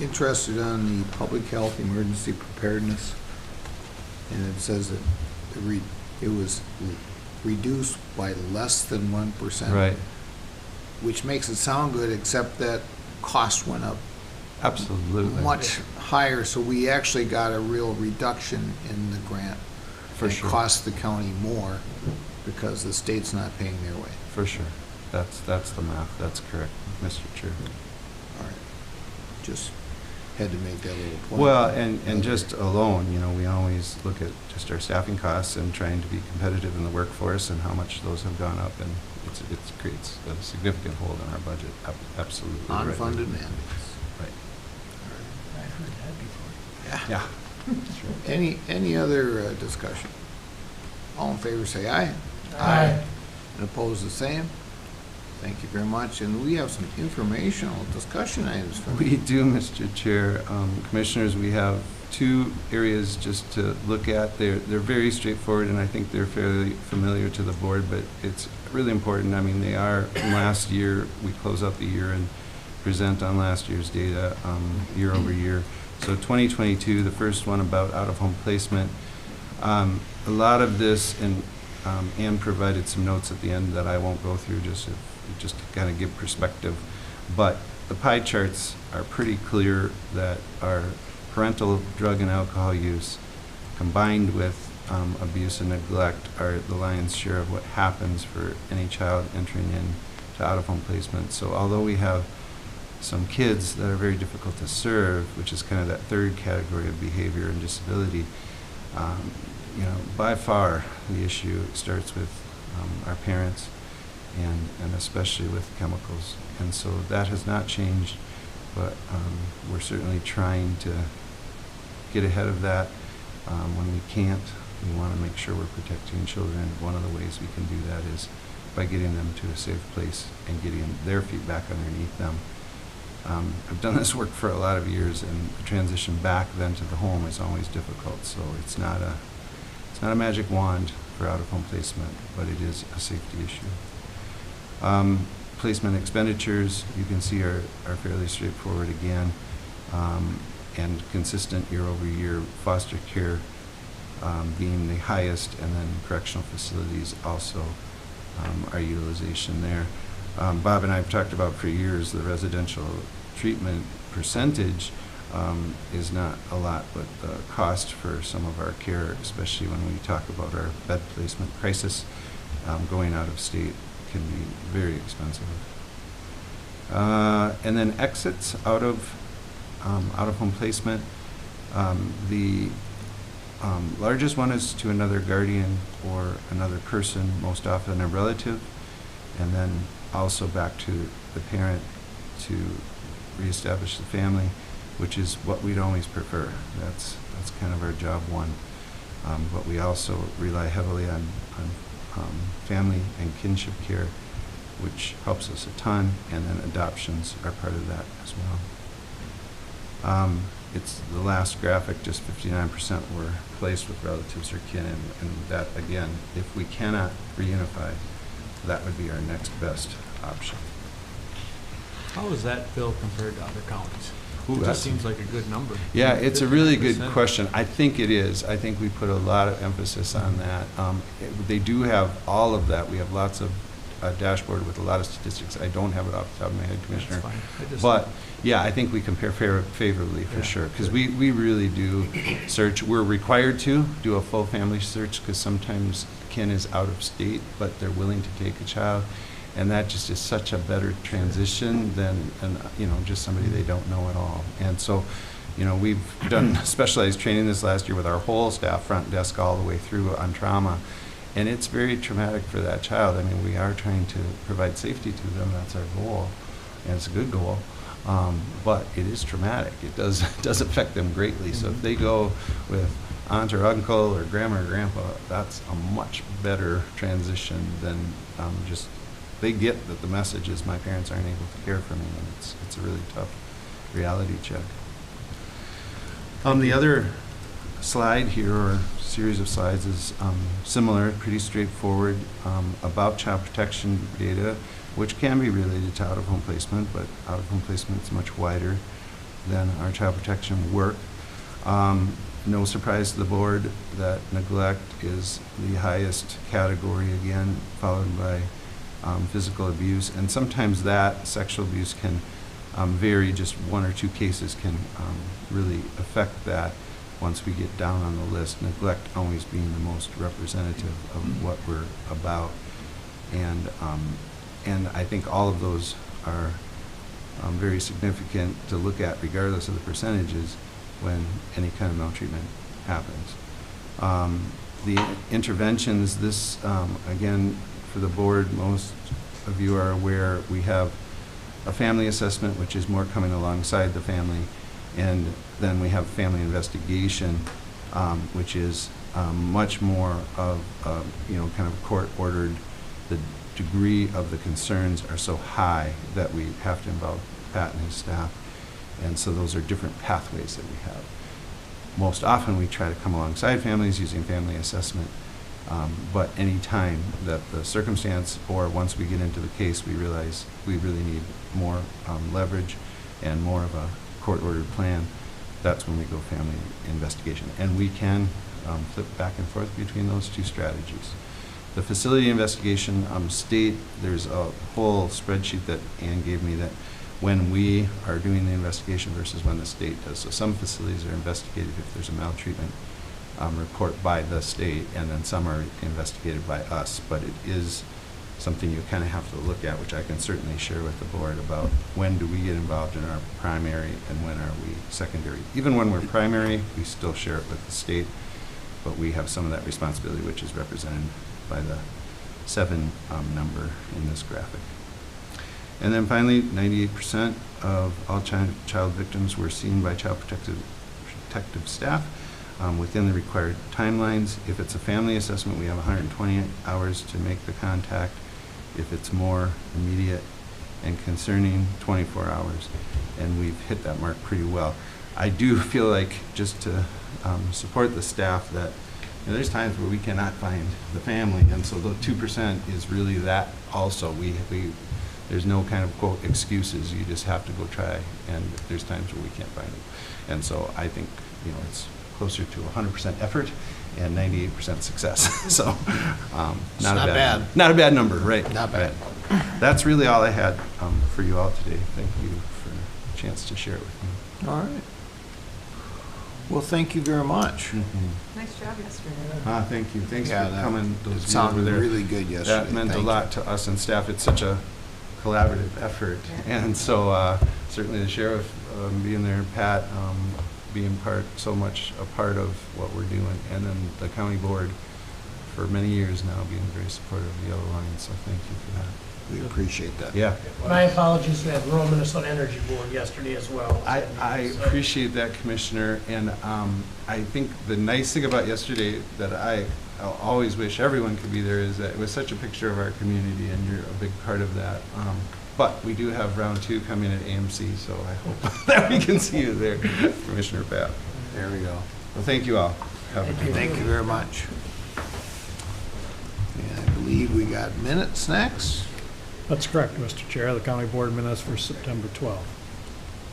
Speaker 1: interested on the public health emergency preparedness. And it says that it was reduced by less than 1%.
Speaker 18: Right.
Speaker 1: Which makes it sound good, except that cost went up
Speaker 18: Absolutely.
Speaker 1: much higher, so we actually got a real reduction in the grant.
Speaker 18: For
Speaker 1: It
Speaker 18: sure.
Speaker 1: cost the county more because the state's not paying their way.
Speaker 18: For sure. That's the math. That's correct, Mr. Chair.
Speaker 1: All right. Just had to make that little point.
Speaker 18: Well, and just alone, we always look at just our staffing costs and trying to be competitive in the workforce and how much those have gone up, and it creates a significant hole in our budget. Absolutely. right.
Speaker 1: Unfunded mandates.
Speaker 18: Right.
Speaker 12: I've heard that before.
Speaker 1: Yeah.
Speaker 18: Yeah.
Speaker 1: Any other discussion? All in favor, say aye.
Speaker 4: Aye.
Speaker 1: And opposed, the same. Thank you very much. And we have some informational discussion items for
Speaker 18: We do, Mr. Chair. Commissioners, we have two areas just to look at. They're very straightforward, and I think they're fairly familiar to the board, but it's really important. I mean, they are from last year. We close out the year and present on last year's data year over year. So 2022, the first one about out-of-home placement. A lot of this, and Ann provided some notes at the end that I won't go through just to kind of give perspective. But the pie charts are pretty clear that our parental drug and alcohol use combined with abuse and neglect are the lion's share of what happens for any child entering into out-of-home placement. So although we have some kids that are very difficult to serve, which is kind of that third category of behavior and disability, by far the issue starts with our parents and especially with chemicals. And so that has not changed, but we're certainly trying to get ahead of that. When we can't, we want to make sure we're protecting children. One of the ways we can do that is by getting them to a safe place and getting their feet back underneath them. I've done this work for a lot of years, and the transition back then to the home is always difficult. So it's not a magic wand for out-of-home placement, but it is a safety issue. Placement expenditures, you can see are fairly straightforward again, and consistent year over year. Foster care being the highest, and then correctional facilities also our utilization there. Bob and I have talked about for years the residential treatment percentage is not a lot, but the cost for some of our care, especially when we talk about our bed placement crisis, going out of state can be very expensive. And then exits out of home placement. The largest one is to another guardian or another person, most often a relative, and then also back to the parent to reestablish the family, which is what we'd always prefer. That's kind of our job one. But we also rely heavily on family and kinship care, which helps us a ton, and then adoptions are part of that as well. It's the last graphic, just 59% were placed with relatives or kin, and that, again, if we cannot reunify, that would be our next best option.
Speaker 6: How is that bill compared to other counties?
Speaker 18: Ooh,
Speaker 6: It
Speaker 18: that's-
Speaker 6: just seems like a good number.
Speaker 18: Yeah, it's a really good
Speaker 6: 59%.
Speaker 18: question. I think it is. I think we put a lot of emphasis on that. They do have all of that. We have lots of dashboard with a lot of statistics. I don't have it off the top of my head, Commissioner.
Speaker 6: fine. I just-
Speaker 18: But, yeah, I think we compare favorably for
Speaker 6: Yeah,
Speaker 18: sure. Because we really do search. We're required to do a full family search because sometimes kin is out of state, but they're willing to take a child. And that just is such a better transition than, just somebody they don't know at all. And so, we've done specialized training this last year with our whole staff, front desk all the way through on trauma. And it's very traumatic for that child. I mean, we are trying to provide safety to them. That's our goal. And it's a good goal. But it is traumatic. It does affect them greatly. So if they go with aunt or uncle or grandma or grandpa, that's a much better transition than just, they get that the message is my parents aren't able to care for me, and it's a really tough reality check. The other slide here, or series of slides, is similar, pretty straightforward, about child protection data, which can be related to out-of-home placement, but out-of-home placement is much wider than our child protection work. No surprise to the board that neglect is the highest category again, followed by physical abuse. And sometimes that sexual abuse can vary. Just one or two cases can really affect that once we get down on the list. Neglect always being the most representative of what we're about. And I think all of those are very significant to look at regardless of the percentages when any kind of maltreatment happens. The interventions, this, again, for the board, most of you are aware, we have a family assessment, which is more coming alongside the family, and then we have family investigation, which is much more of, kind of court-ordered. The degree of the concerns are so high that we have to involve Pat and his staff. And so those are different pathways that we have. Most often we try to come alongside families using family assessment, but any time that the circumstance, or once we get into the case, we realize we really need more leverage and more of a court-ordered plan, that's when we go family investigation. And we can flip back and forth between those two strategies. The facility investigation, state, there's a whole spreadsheet that Ann gave me that when we are doing the investigation versus when the state does. So some facilities are investigated if there's a maltreatment report by the state, and then some are investigated by us. But it is something you kind of have to look at, which I can certainly share with the board about when do we get involved in our primary and when are we secondary. Even when we're primary, we still share it with the state, but we have some of that responsibility, which is represented by the 7 number in this graphic. And then finally, 98% of all child victims were seen by child protective staff within the required timelines. If it's a family assessment, we have 120 hours to make the contact. If it's more immediate and concerning, 24 hours. And we've hit that mark pretty well. I do feel like, just to support the staff, that there's times where we cannot find the family, and so the 2% is really that also. There's no kind of, quote, excuses. You just have to go try, and there's times where we can't find them. And so I think, it's closer to 100% effort and 98% success. So not a bad number, right?
Speaker 1: Not bad.
Speaker 18: That's really all I had for you all today. Thank you for a chance to share it with me.
Speaker 1: All right. Well, thank you very much.
Speaker 15: Nice job yesterday.
Speaker 18: Thank you. Thanks
Speaker 1: Yeah,
Speaker 18: for
Speaker 1: that-
Speaker 18: coming.
Speaker 1: it
Speaker 18: Those of you
Speaker 1: sounded
Speaker 18: over there.
Speaker 1: really good yesterday.
Speaker 18: That meant
Speaker 1: Thank
Speaker 18: a lot to us and staff. It's such a collaborative effort. And so certainly the sheriff being there, Pat being so much a part of what we're doing, and then the county board for many years now being very supportive of the Yellow Line. So thank you for that.
Speaker 1: We appreciate that.
Speaker 18: Yeah.
Speaker 4: My apologies to the Rural Minnesota Energy Board yesterday as well.
Speaker 18: I appreciate that, Commissioner, and I think the nice thing about yesterday that I'll always wish everyone could be there is that it was such a picture of our community, and you're a big part of that. But we do have round 2 coming at AMC, so I hope that we can see you there, Commissioner Pat.
Speaker 1: There we go.
Speaker 18: Well, thank you all. Have a good day.
Speaker 1: Thank you very much. And I believe we got minutes next.
Speaker 3: That's correct, Mr. Chair. The county board minutes for September 12th.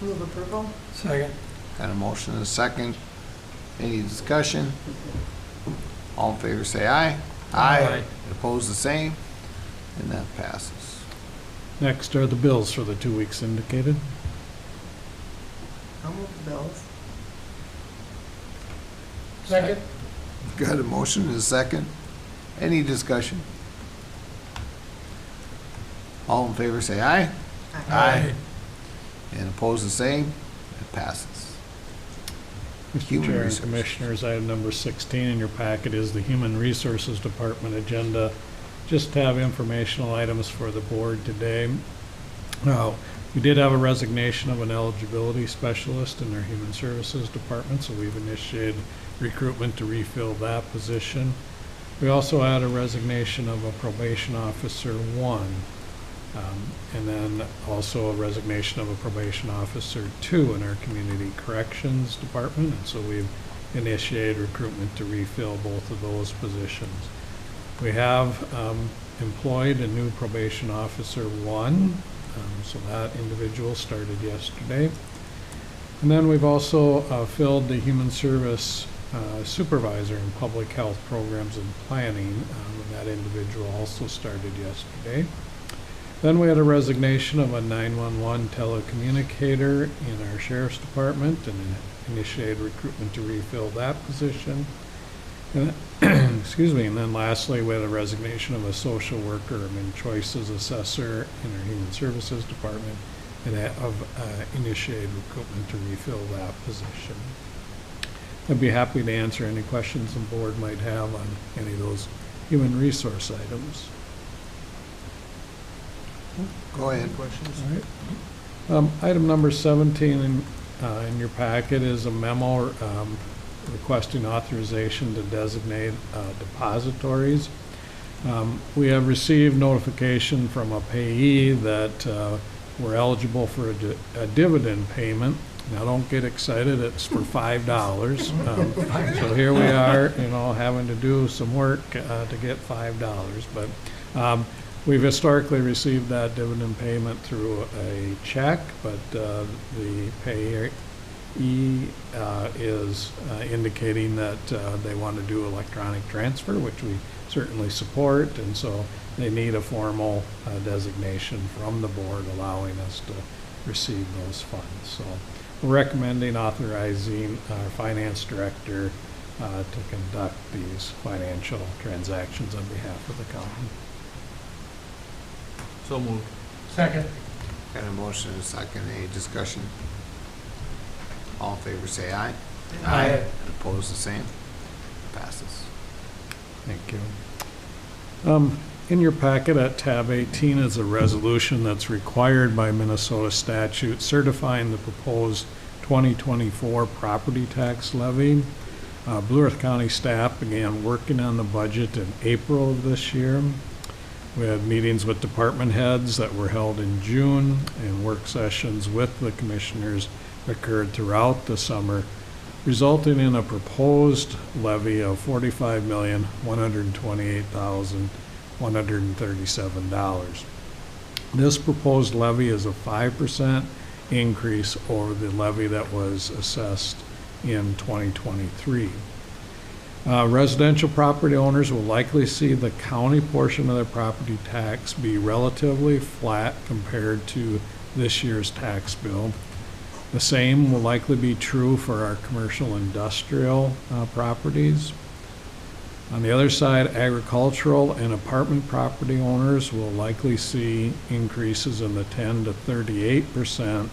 Speaker 15: Move approval?
Speaker 12: Second.
Speaker 1: Got a motion and a second. Any discussion? All in favor, say aye.
Speaker 12: Aye.
Speaker 1: Opposed, the same. And that passes.
Speaker 3: Next are the bills for the 2 weeks indicated.
Speaker 15: I'll move the bills.
Speaker 4: Second?
Speaker 1: Got a motion and a second. Any discussion? All in favor, say aye.
Speaker 12: Aye.
Speaker 1: And opposed, the same. It passes.
Speaker 3: Mr.
Speaker 1: Human
Speaker 3: Chair and
Speaker 1: Resources.
Speaker 3: Commissioners, item number 16 in your packet is the Human Resources Department agenda. Just to have informational items for the board today. We did have a resignation of an eligibility specialist in our Human Services Department, so we've initiated recruitment to refill that position. We also had a resignation of a probation officer 1, and then also a resignation of a probation officer 2 in our Community Corrections Department, and so we've initiated recruitment to refill both of those positions. We have employed a new probation officer 1, so that individual started yesterday. And then we've also filled the Human Service Supervisor in Public Health Programs and Planning, and that individual also started yesterday. Then we had a resignation of a 911 telecommunicator in our Sheriff's Department and initiated recruitment to refill that position. And excuse me, and then lastly, we had a resignation of a social worker and choices assessor in our Human Services Department and initiated recruitment to refill that position. I'd be happy to answer any questions the board might have on any of those human resource items.
Speaker 1: Go ahead.
Speaker 3: All right. Item number 17 in your packet is a memo requesting authorization to designate depositories. We have received notification from a payee that we're eligible for a dividend payment. Now, don't get excited, it's for $5. So here we are, having to do some work to get $5. But we've historically received that dividend payment through a check, but the payee is indicating that they want to do electronic transfer, which we certainly support, and so they need a formal designation from the board allowing us to receive those funds. So we're recommending authorizing our finance director to conduct these financial transactions on behalf of the county.
Speaker 6: So moved.
Speaker 4: Second.
Speaker 1: Got a motion and a second. Any discussion? All in favor, say aye.
Speaker 4: Aye.
Speaker 1: And opposed, the same. Passes.
Speaker 3: Thank you. In your packet at tab 18 is a resolution that's required by Minnesota statute certifying the proposed 2024 property tax levy. Blue Earth County staff began working on the budget in April of this year. We had meetings with department heads that were held in June, and work sessions with the commissioners occurred throughout the summer, resulting in a proposed levy of $45,128,137. This proposed levy is a 5% increase over the levy that was assessed in 2023. Residential property owners will likely see the county portion of their property tax be relatively flat compared to this year's tax bill. The same will likely be true for our commercial industrial properties. On the other side, agricultural and apartment property owners will likely see increases in the 10 to 38%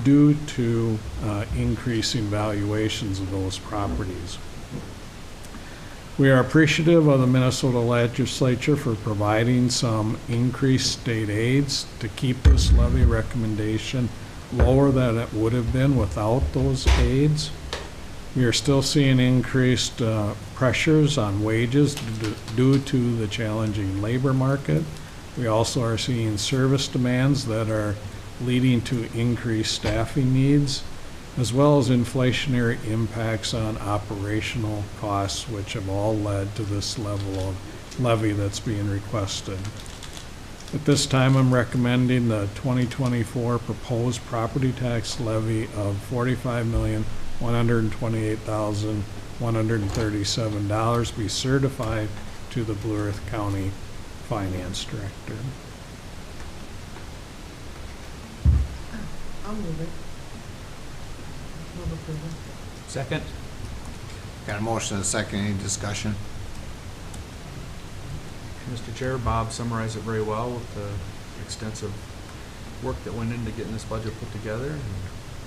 Speaker 3: due to increasing valuations of those properties. We are appreciative of the Minnesota legislature for providing some increased state aids to keep this levy recommendation lower than it would have been without those aids. We are still seeing increased pressures on wages due to the challenging labor market. We also are seeing service demands that are leading to increased staffing needs, as well as inflationary impacts on operational costs, which have all led to this level of levy that's being requested. At this time, I'm recommending the 2024 proposed property tax levy of $45,128,137 be certified to the Blue Earth County Finance Director.
Speaker 15: I'll move it. Move approval.
Speaker 6: Second.
Speaker 1: Got a motion and a second. Any discussion?
Speaker 6: Mr. Chair, Bob summarized it very well with the extensive work that went into getting this budget put together. And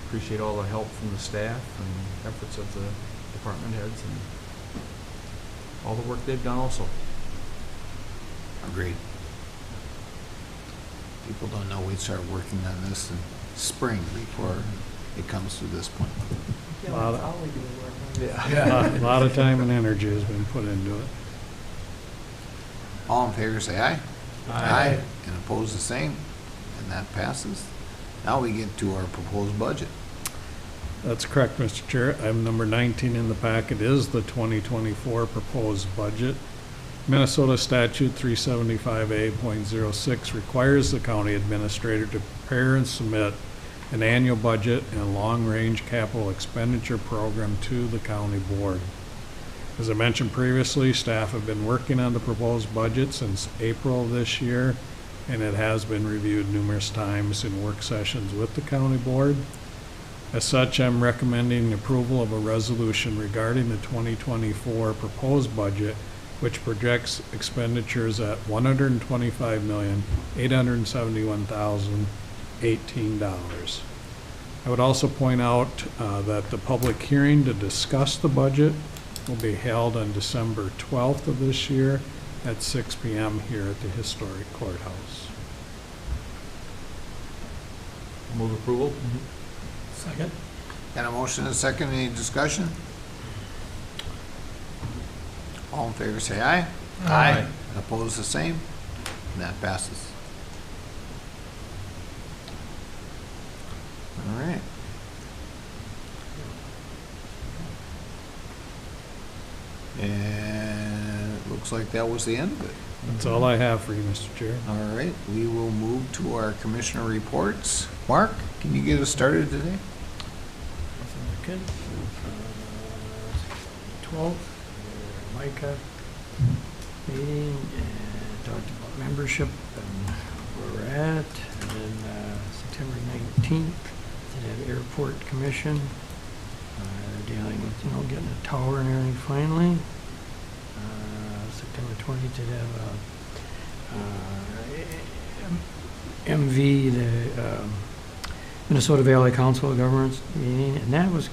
Speaker 6: appreciate all the help from the staff and efforts of the department heads and all the work they've done also.
Speaker 1: Agreed. People don't know we start working on this in spring before it comes to this point.
Speaker 12: Yeah,
Speaker 3: Lot of-
Speaker 12: that's all we do is work on it.
Speaker 3: A lot of time and energy has been put into it.
Speaker 1: All in favor, say aye.
Speaker 3: Aye.
Speaker 1: And opposed, the same, and that passes. Now we get to our proposed budget.
Speaker 3: That's correct, Mr. Chair. Item number 19 in the packet is the 2024 proposed budget. Minnesota Statute 375A.06 requires the county administrator to prepare and submit an annual budget and long-range capital expenditure program to the county board. As I mentioned previously, staff have been working on the proposed budget since April of this year, and it has been reviewed numerous times in work sessions with the county board. As such, I'm recommending approval of a resolution regarding the 2024 proposed budget, which projects expenditures at $125,871,018. I would also point out that the public hearing to discuss the budget will be held on December 12th of this year at 6 p.m. here at the historic courthouse.
Speaker 6: Move approval.
Speaker 12: Second?
Speaker 1: Got a motion and a second, any discussion? All in favor, say aye.
Speaker 6: Aye.
Speaker 1: And opposed, the same, and that passes. All right. And it looks like that was the end of it.
Speaker 3: That's all I have for you, Mr. Chair.
Speaker 1: All right, we will move to our commissioner reports. Mark, can you get us started today?
Speaker 12: Good. 12th, Micah meeting, and talked about membership and where we're at. And then September 19th, did have airport commission, dealing with, getting a tower and everything finally. September 20th, did have MV, the Minnesota Valley Council of Governments meeting, and that was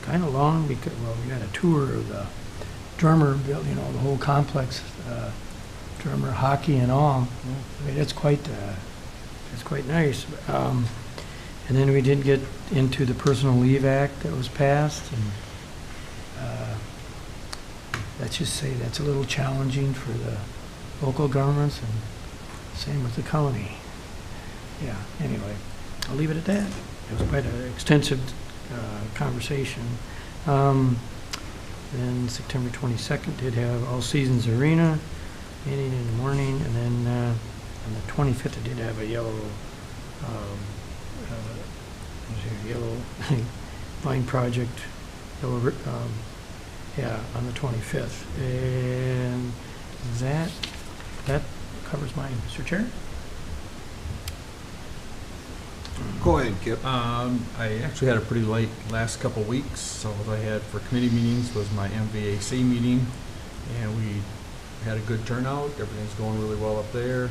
Speaker 12: kind of long because, well, we got a tour of the drummer, the whole complex, drummer hockey and all. I mean, it's quite nice. And then we did get into the Personal Leave Act that was passed, and let's just say that's a little challenging for the local governments, and same with the county. Yeah, anyway, I'll leave it at that. It was quite an extensive conversation. Then September 22nd did have All Seasons Arena meeting in the morning, and then on the 25th I did have a yellow vine project, on the 25th. And that covers mine, Mr. Chair.
Speaker 1: Go ahead, Kip.
Speaker 6: I actually had a pretty light last couple weeks, so what I had for committee meetings was my MVAC meeting, and we had a good turnout. Everything's going really well up there.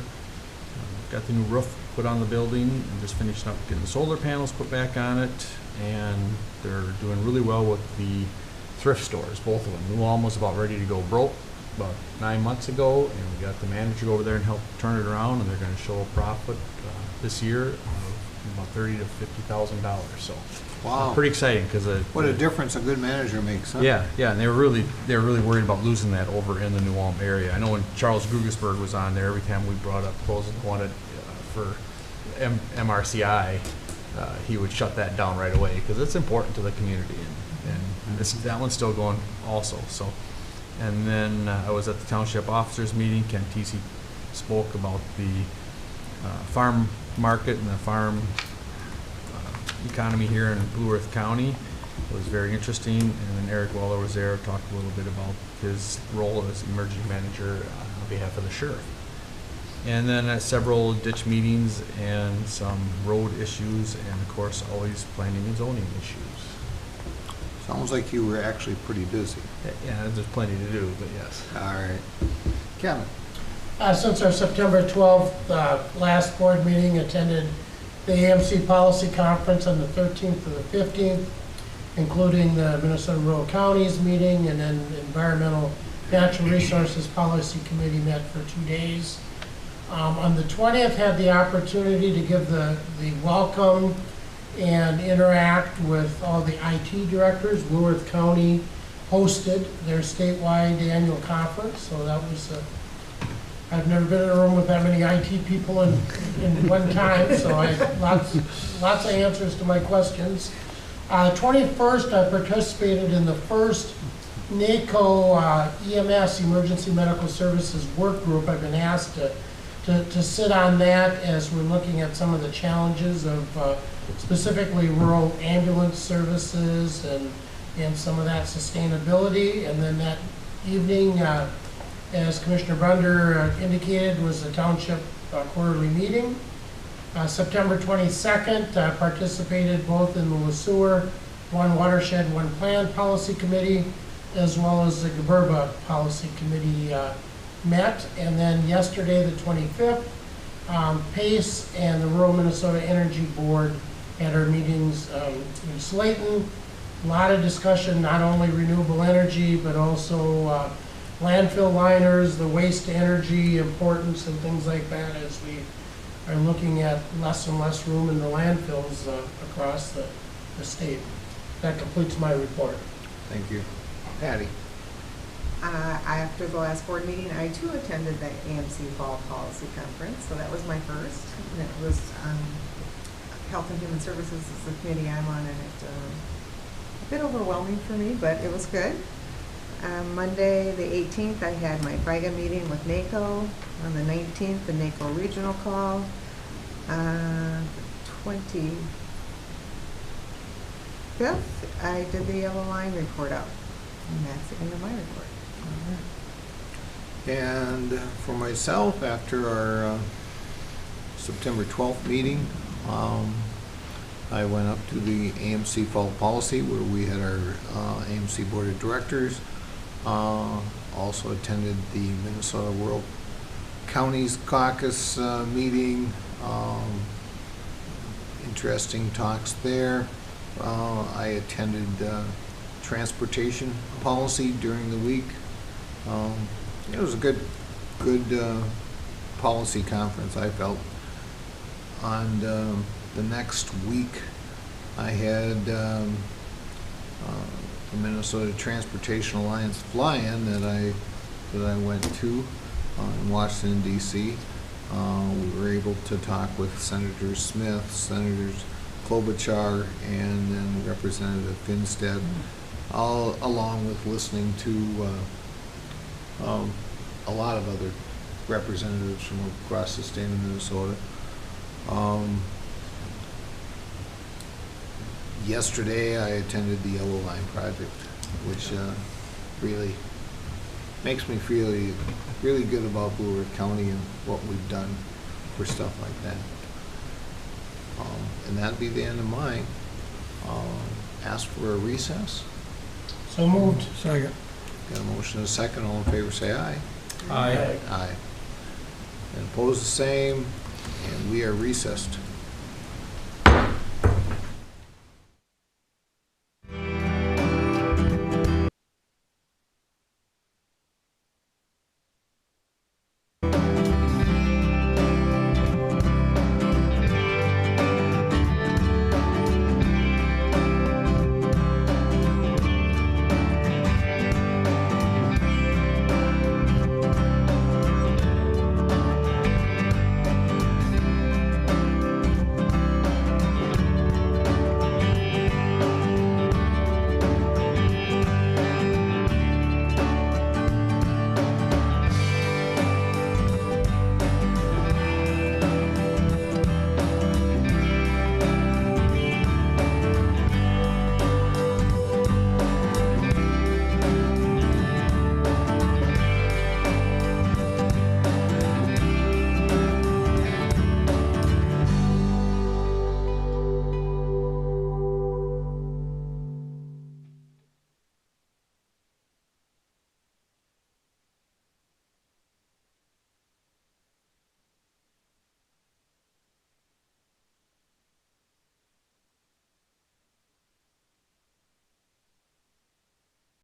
Speaker 6: Got the new roof put on the building and just finishing up getting the solar panels put back on it, and they're doing really well with the thrift stores, both of them. New Ulm was about ready to go broke about 9 months ago, and we got the manager to go over there and help turn it around, and they're going to show a profit this year of about $30,000 to $50,000. So,
Speaker 1: Wow.
Speaker 6: pretty exciting because
Speaker 1: What a difference a good manager makes, huh?
Speaker 6: yeah, and they were really worried about losing that over in the New Ulm area. I know when Charles Grugesberg was on there, every time we brought up proposals and wanted for MRCI, he would shut that down right away because it's important to the community, and that one's still going also. So, and then I was at the township officers meeting. Ken Tesey spoke about the farm market and the farm economy here in Blue Earth County. It was very interesting, and then Eric Weller was there, talked a little bit about his role as emergency manager on behalf of the sheriff. And then several ditch meetings and some road issues, and of course always planning and zoning issues.
Speaker 1: Sounds like you were actually pretty busy.
Speaker 6: Yeah, there's plenty to do, but yes.
Speaker 1: All right. Kevin?
Speaker 4: Since our September 12th last board meeting, attended the AMC Policy Conference on the 13th to the 15th, including the Minnesota Rural Counties meeting, and then Environmental Natural Resources Policy Committee met for 2 days. On the 20th, had the opportunity to give the welcome and interact with all the IT directors. Blue Earth County hosted their statewide annual conference, so that was I've never been in a room with that many IT people in one time, so I had lots of answers to my questions. 21st, I participated in the first NACO EMS, Emergency Medical Services Work Group. I've been asked to sit on that as we're looking at some of the challenges of specifically rural ambulance services and some of that sustainability. And then that evening, as Commissioner Brunder indicated, was the township quarterly meeting. September 22nd, participated both in the LeSueur One Watershed, One Plan Policy Committee, as well as the Gabirba Policy Committee met. And then yesterday, the 25th, PACE and the Rural Minnesota Energy Board had our meetings in Slayton. A lot of discussion, not only renewable energy, but also landfill liners, the waste energy importance and things like that, as we are looking at less and less room in the landfills across the state. That completes my report.
Speaker 1: Thank you. Patty?
Speaker 15: After the last board meeting, I too attended the AMC Fall Policy Conference, so that was my first. And it was Health and Human Services is the committee I'm on, and it a bit overwhelming for me, but it was good. Monday, the 18th, I had my FIGA meeting with NACO. On the 19th, the NACO regional call. 25th, I did the yellow line report out. And that's the end of my report.
Speaker 1: And for myself, after our September 12th meeting, I went up to the AMC Fall Policy where we had our AMC Board of Directors. Also attended the Minnesota Rural Counties Caucus meeting. Interesting talks there. I attended transportation policy during the week. It was a good policy conference, I felt. On the next week, I had the Minnesota Transportation Alliance fly-in that I went to in Washington, D.C. We were able to talk with Senator Smith, Senators Klobuchar, and then Representative Finstead, all along with listening to a lot of other representatives from across the state of Minnesota. Yesterday, I attended the Yellow Line Project, which really makes me feel really good about Blue Earth County and what we've done for stuff like that. And that'd be the end of mine. Ask for a recess.
Speaker 4: So moved.
Speaker 12: Second.
Speaker 1: Got a motion and a second. All in favor, say aye.
Speaker 12: Aye.
Speaker 1: Aye. And opposed, the same. And we are recessed.